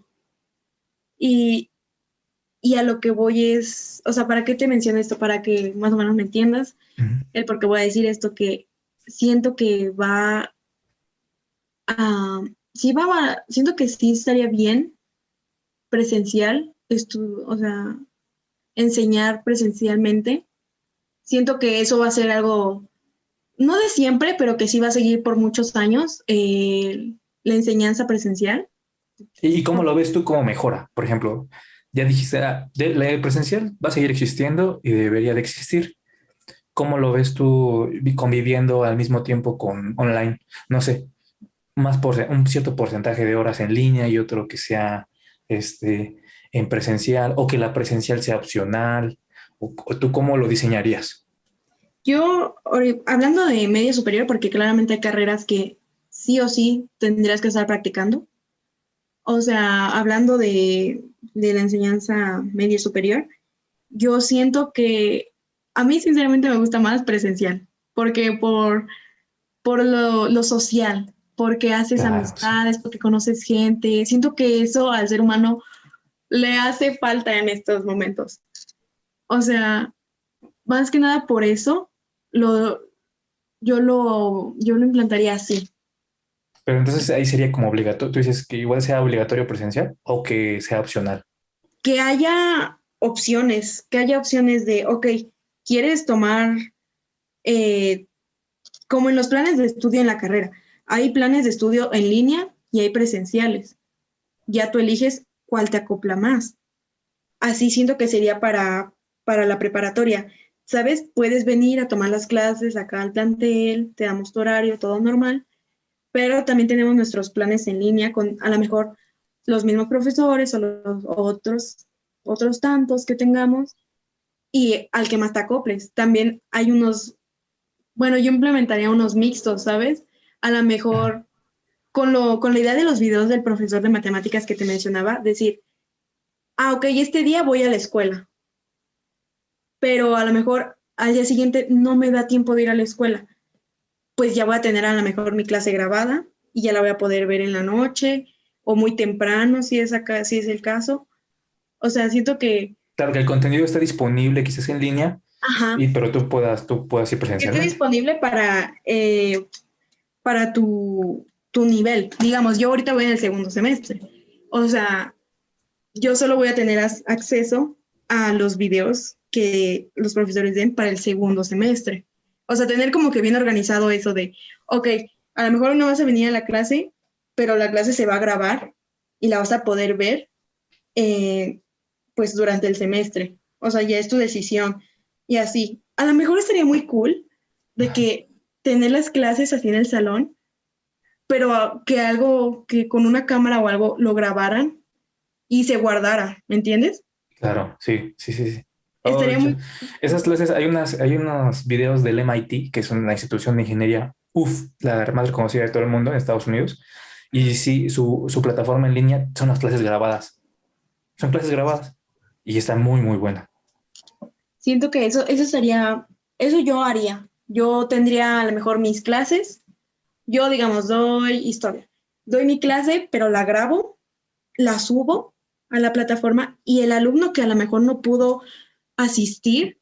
Y, y a lo que voy es, o sea, ¿para qué te menciono esto? Para que más o menos me entiendas Ujú. el por qué voy a decir esto, que siento que va a, siento que sí estaría bien presencial, o sea, enseñar presencialmente. Siento que eso va a ser algo, no de siempre, pero que sí va a seguir por muchos años, la enseñanza presencial. ¿Y cómo lo ves tú como mejora? Por ejemplo, ya dijiste, la presencial va a seguir existiendo y debería de existir. ¿Cómo lo ves tú conviviendo al mismo tiempo con online? No sé, un cierto porcentaje de horas en línea y otro que sea este, en presencial o que la presencial sea opcional. O tú cómo lo diseñarías? Yo, hablando de medio superior, porque claramente hay carreras que sí o sí tendrías que estar practicando. O sea, hablando de la enseñanza medio superior, yo siento que a mí sinceramente me gusta más presencial, porque por lo social, porque haces Claro, sí. amistades, porque conoces gente. Siento que eso al ser humano le hace falta en estos momentos. O sea, más que nada por eso, lo, yo lo implantaría así. Pero entonces ahí sería como obligatorio. Tú dices que igual sea obligatorio presencial o que sea opcional. Que haya opciones de, ok, ¿quieres tomar, eh, como en los planes de estudio en la carrera? Hay planes de estudio en línea y hay presenciales. Ya tú eliges cuál te acopla más. Así siento que sería para la preparatoria. ¿Sabes? Puedes venir a tomar las clases acá al plantel, te damos tu horario, todo normal, pero también tenemos nuestros planes en línea con a lo mejor los mismos profesores o los otros tantos que tengamos y al que más te acoples. También hay unos, bueno, yo implementaría unos mixtos, ¿sabes? A lo Ujú. mejor con la idea de los videos del profesor de matemáticas que te mencionaba, decir, ok, este día voy a la escuela, pero a lo mejor al día siguiente no me da tiempo de ir a la escuela, pues ya voy a tener a lo mejor mi clase grabada y ya la voy a poder ver en la noche o muy temprano si es el caso. O sea, siento que, Claro que el contenido está disponible quizás en línea, ajá, pero tú puedas ir que esté presencialmente. disponible para tu nivel. Digamos, yo ahorita voy en el segundo semestre. O sea, yo solo voy a tener acceso a los videos que los profesores den para el segundo semestre. O sea, tener como que bien organizado eso de, ok, a lo mejor no vas a venir a la clase, pero la clase se va a grabar y la vas a poder ver eh, pues durante el semestre. O sea, ya es tu decisión. Y así. A lo mejor estaría muy cool de que tener las clases así en el salón, pero que algo, que con una cámara o algo lo grabaran y se guardara, ¿me entiendes? Claro, sí, sí, sí, sí. Oh, de Estaría hecho, muy... esas clases, hay unos videos del MIT, que es una institución de ingeniería, la más reconocida de todo el mundo en Estados Unidos. Y sí, su plataforma en línea son las clases grabadas. Son clases grabadas y está muy, muy buena. Siento que eso sería, eso yo haría. Yo tendría a lo mejor mis clases, yo digamos, doy historia, doy mi clase, pero la grabo, la subo a la plataforma y el alumno que a lo mejor no pudo asistir,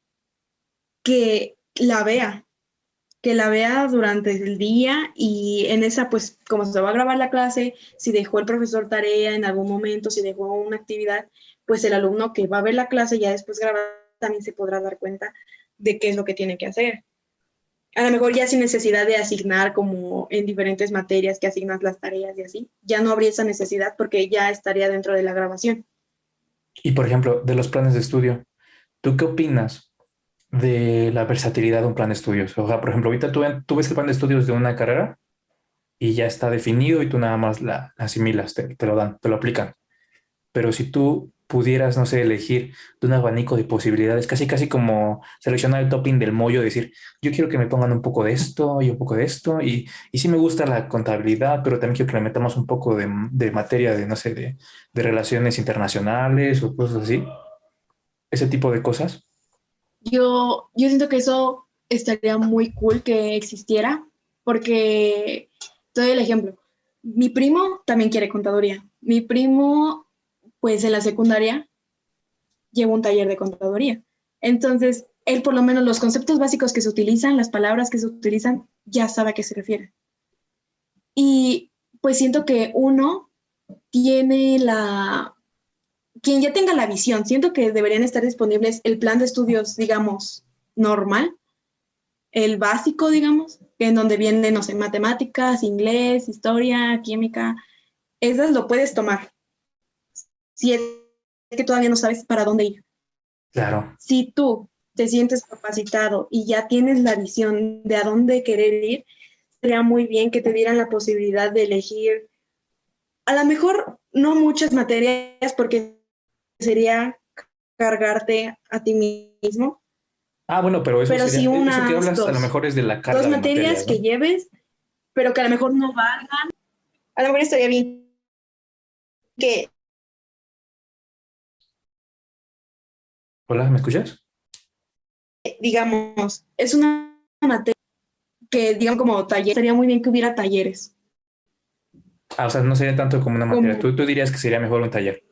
que la vea, durante el día y en esa, pues, como se va a grabar la clase, si dejó el profesor tarea en algún momento, si dejó una actividad, pues el alumno que va a ver la clase ya después grabar también se podrá dar cuenta de qué es lo que tiene que hacer. A lo mejor ya sin necesidad de asignar como en diferentes materias que asignas las tareas y así, ya no habría esa necesidad porque ya estaría dentro de la grabación. Y por ejemplo, de los planes de estudio, ¿tú qué opinas de la versatilidad de un plan de estudios? O sea, por ejemplo, ahorita tú ves el plan de estudios de una carrera y ya está definido y tú nada más la asimilas, te lo dan, te lo aplican. Pero si tú pudieras, no sé, elegir de un abanico de posibilidades, casi casi como seleccionar el topping del mollo, decir, yo quiero que me pongan un poco de esto y un poco de esto, y sí me gusta la contabilidad, pero también quiero que le metamos un poco de materia de, no sé, de relaciones internacionales o cosas así, ese tipo de cosas. Yo siento que eso estaría muy cool que existiera, porque te doy el ejemplo. Mi primo también quiere contaduría. Mi primo, pues en la secundaria, lleva un taller de contaduría. Entonces, él por lo menos los conceptos básicos que se utilizan, las palabras que se utilizan, ya sabe a qué se refiere. Y pues siento que uno tiene quien ya tenga la visión, siento que deberían estar disponibles el plan de estudios, digamos, normal, el básico, digamos, en donde viene, no sé, matemáticas, inglés, historia, química, esas lo puedes tomar. Si es que todavía no sabes para dónde ir. Claro, Si tú te sientes capacitado y ya tienes la visión de a dónde querer ir, sería muy bien que te dieran la posibilidad de elegir, a lo mejor no muchas materias, porque sería cargarte a ti mismo, bueno, pero eso pero sería, sí eso que unas hablas a lo mejor es de la dos carga de materias materias, que ¿no? lleves, pero que a lo mejor no valgan. A lo mejor estaría bien que, Hola, ¿me escuchas? digamos, es una materia que, digamos, como taller, estaría muy bien que hubiera talleres, O sea, no sería tanto como una materia. como, Tú dirías que sería mejor un taller.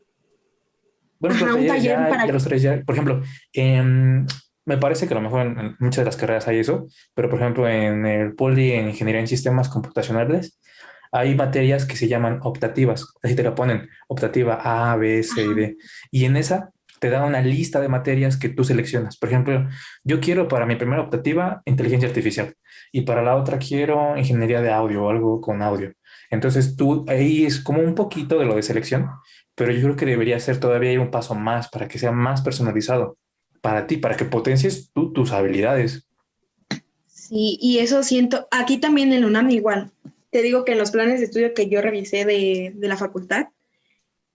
Bueno, es que los ajá, un talleres taller ya para, los traes ya. Por ejemplo, me parece que a lo mejor en muchas de las carreras hay eso, pero por ejemplo en el Poli, en Ingeniería en Sistemas Computacionales, hay materias que se llaman optativas. Así te la ponen, optativa A, B, C y ajá, D. Y en esa te da una lista de materias que tú seleccionas. Por ejemplo, yo quiero para mi primera optativa inteligencia artificial y para la otra quiero ingeniería de audio o algo con audio. Entonces tú ahí es como un poquito de lo de selección, pero yo creo que debería ser todavía ir un paso más para que sea más personalizado para ti, para que potencies tus habilidades. sí, y eso siento, aquí también en la UNAM igual, te digo que en los planes de estudio que yo revisé de la facultad,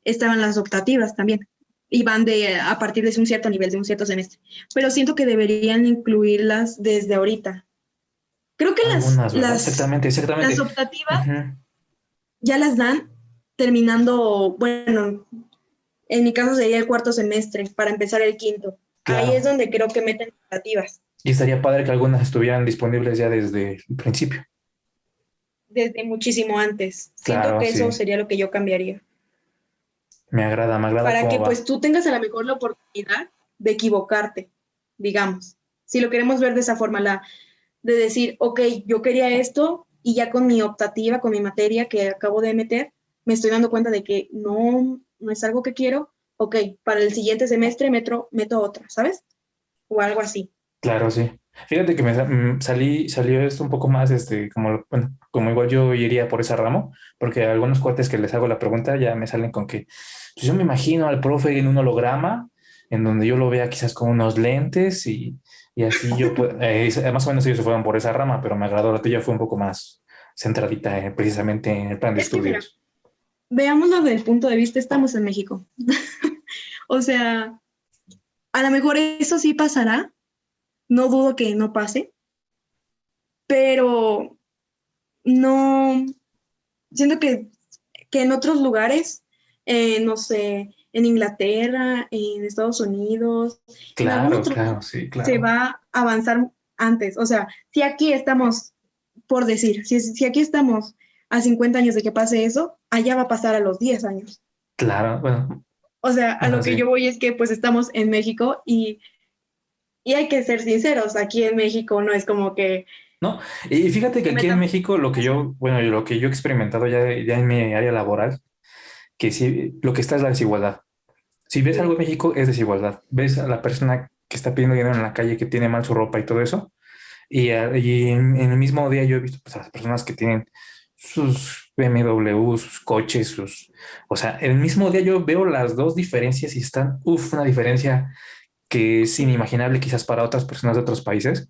estaban las optativas también, y van a partir de un cierto nivel, de un cierto semestre, pero siento que deberían incluirlas desde ahorita. Creo que Algunas, ¿verdad? Exactamente, las exactamente. optativas Ujú. ya las dan terminando, bueno, en mi caso sería el cuarto semestre, para empezar el quinto. Ahí es Claro. donde creo que meten optativas, Y estaría padre que algunas estuvieran disponibles ya desde el principio. desde muchísimo antes. Siento Claro, que eso sí. sería lo que yo cambiaría, Me agrada para cómo que va. pues tú tengas a la mejor la oportunidad de equivocarte, digamos. Si lo queremos ver de esa forma, de decir, ok, yo quería esto y ya con mi optativa, con mi materia que acabo de meter, me estoy dando cuenta de que no es algo que quiero, ok, para el siguiente semestre meto otra, ¿sabes? O algo así. Claro, sí. Fíjate que salió esto un poco más, como, bueno, como igual yo iría por esa ramo, porque a algunos cuates que les hago la pregunta ya me salen con que, pues yo me imagino al profe en un holograma, en donde yo lo vea quizás con unos lentes y así yo, más o menos ellos se fueron por esa rama, pero me agradó, la tuya fue un poco más centradita precisamente en el plan de Es que mira, estudios. veámoslo desde el punto de vista, estamos en México. O sea, a lo mejor eso sí pasará, no dudo que no pase, pero no, siento que en otros lugares, no sé, en Inglaterra, en Estados Unidos, en algún Claro, otro claro, lado, sí, se claro. va a avanzar antes. O sea, si aquí estamos, por decir, si aquí estamos a 50 años de que pase eso, allá va a pasar a los 10 años. Claro, bueno, O sea, a ajá, lo que yo sí. voy es que pues estamos en México y Y hay que ser sinceros, aquí en México no es como que... ¿No? Y fíjate que aquí en Metan- México lo que yo he experimentado ya en mi área laboral, que sí, lo que está es la desigualdad. Si ves algo en México es desigualdad. Ves a la persona que está pidiendo dinero en la calle, que tiene mal su ropa y todo eso, y en el mismo día yo he visto pues, a las personas que tienen sus BMW, sus coches, o sea, el mismo día yo veo las dos diferencias y están, una diferencia que es inimaginable quizás para otras personas de otros países,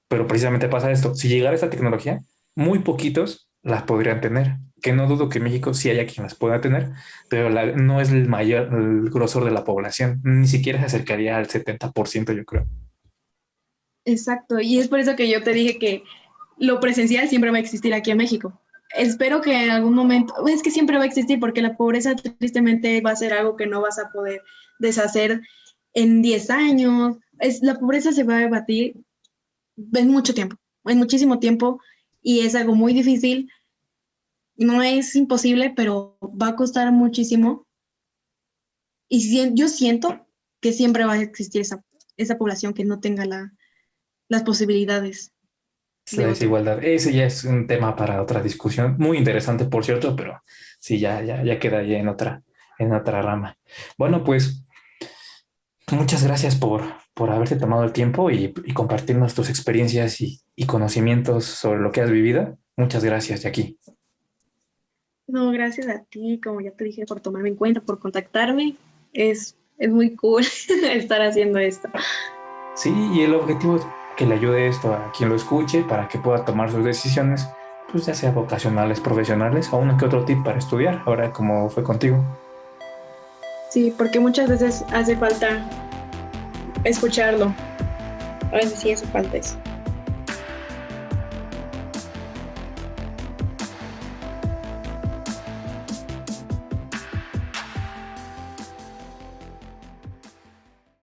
pero precisamente pasa esto. Si llegara esta tecnología, muy poquitos las podrían tener, que no dudo que en México sí haya quien las pueda tener, pero no es el grosor de la población, ni siquiera se acercaría al 70%, yo creo. Exacto, y es por eso que yo te dije que lo presencial siempre va a existir aquí en México. Espero que en algún momento, es que siempre va a existir porque la pobreza tristemente va a ser algo que no vas a poder deshacer en 10 años. La pobreza se va a abatir en mucho tiempo, en muchísimo tiempo, y es algo muy difícil. No es imposible, pero va a costar muchísimo. Y yo siento que siempre va a existir esa población que no tenga las posibilidades La de otra. desigualdad, ese ya es un tema para otra discusión, muy interesante, por cierto, pero sí, ya queda ya en otra rama. Bueno, pues muchas gracias por haberte tomado el tiempo y compartirnos tus experiencias y conocimientos sobre lo que has vivido. Muchas gracias, Jackie. No, gracias a ti, como ya te dije, por tomarme en cuenta, por contactarme. Es muy cool estar haciendo esto. Sí, y el objetivo es que le ayude esto a quien lo escuche para que pueda tomar sus decisiones, pues ya sea vocacionales, profesionales o uno que otro tip para estudiar, ahora como fue contigo. Sí, porque muchas veces hace falta escucharlo. A veces sí hace falta eso.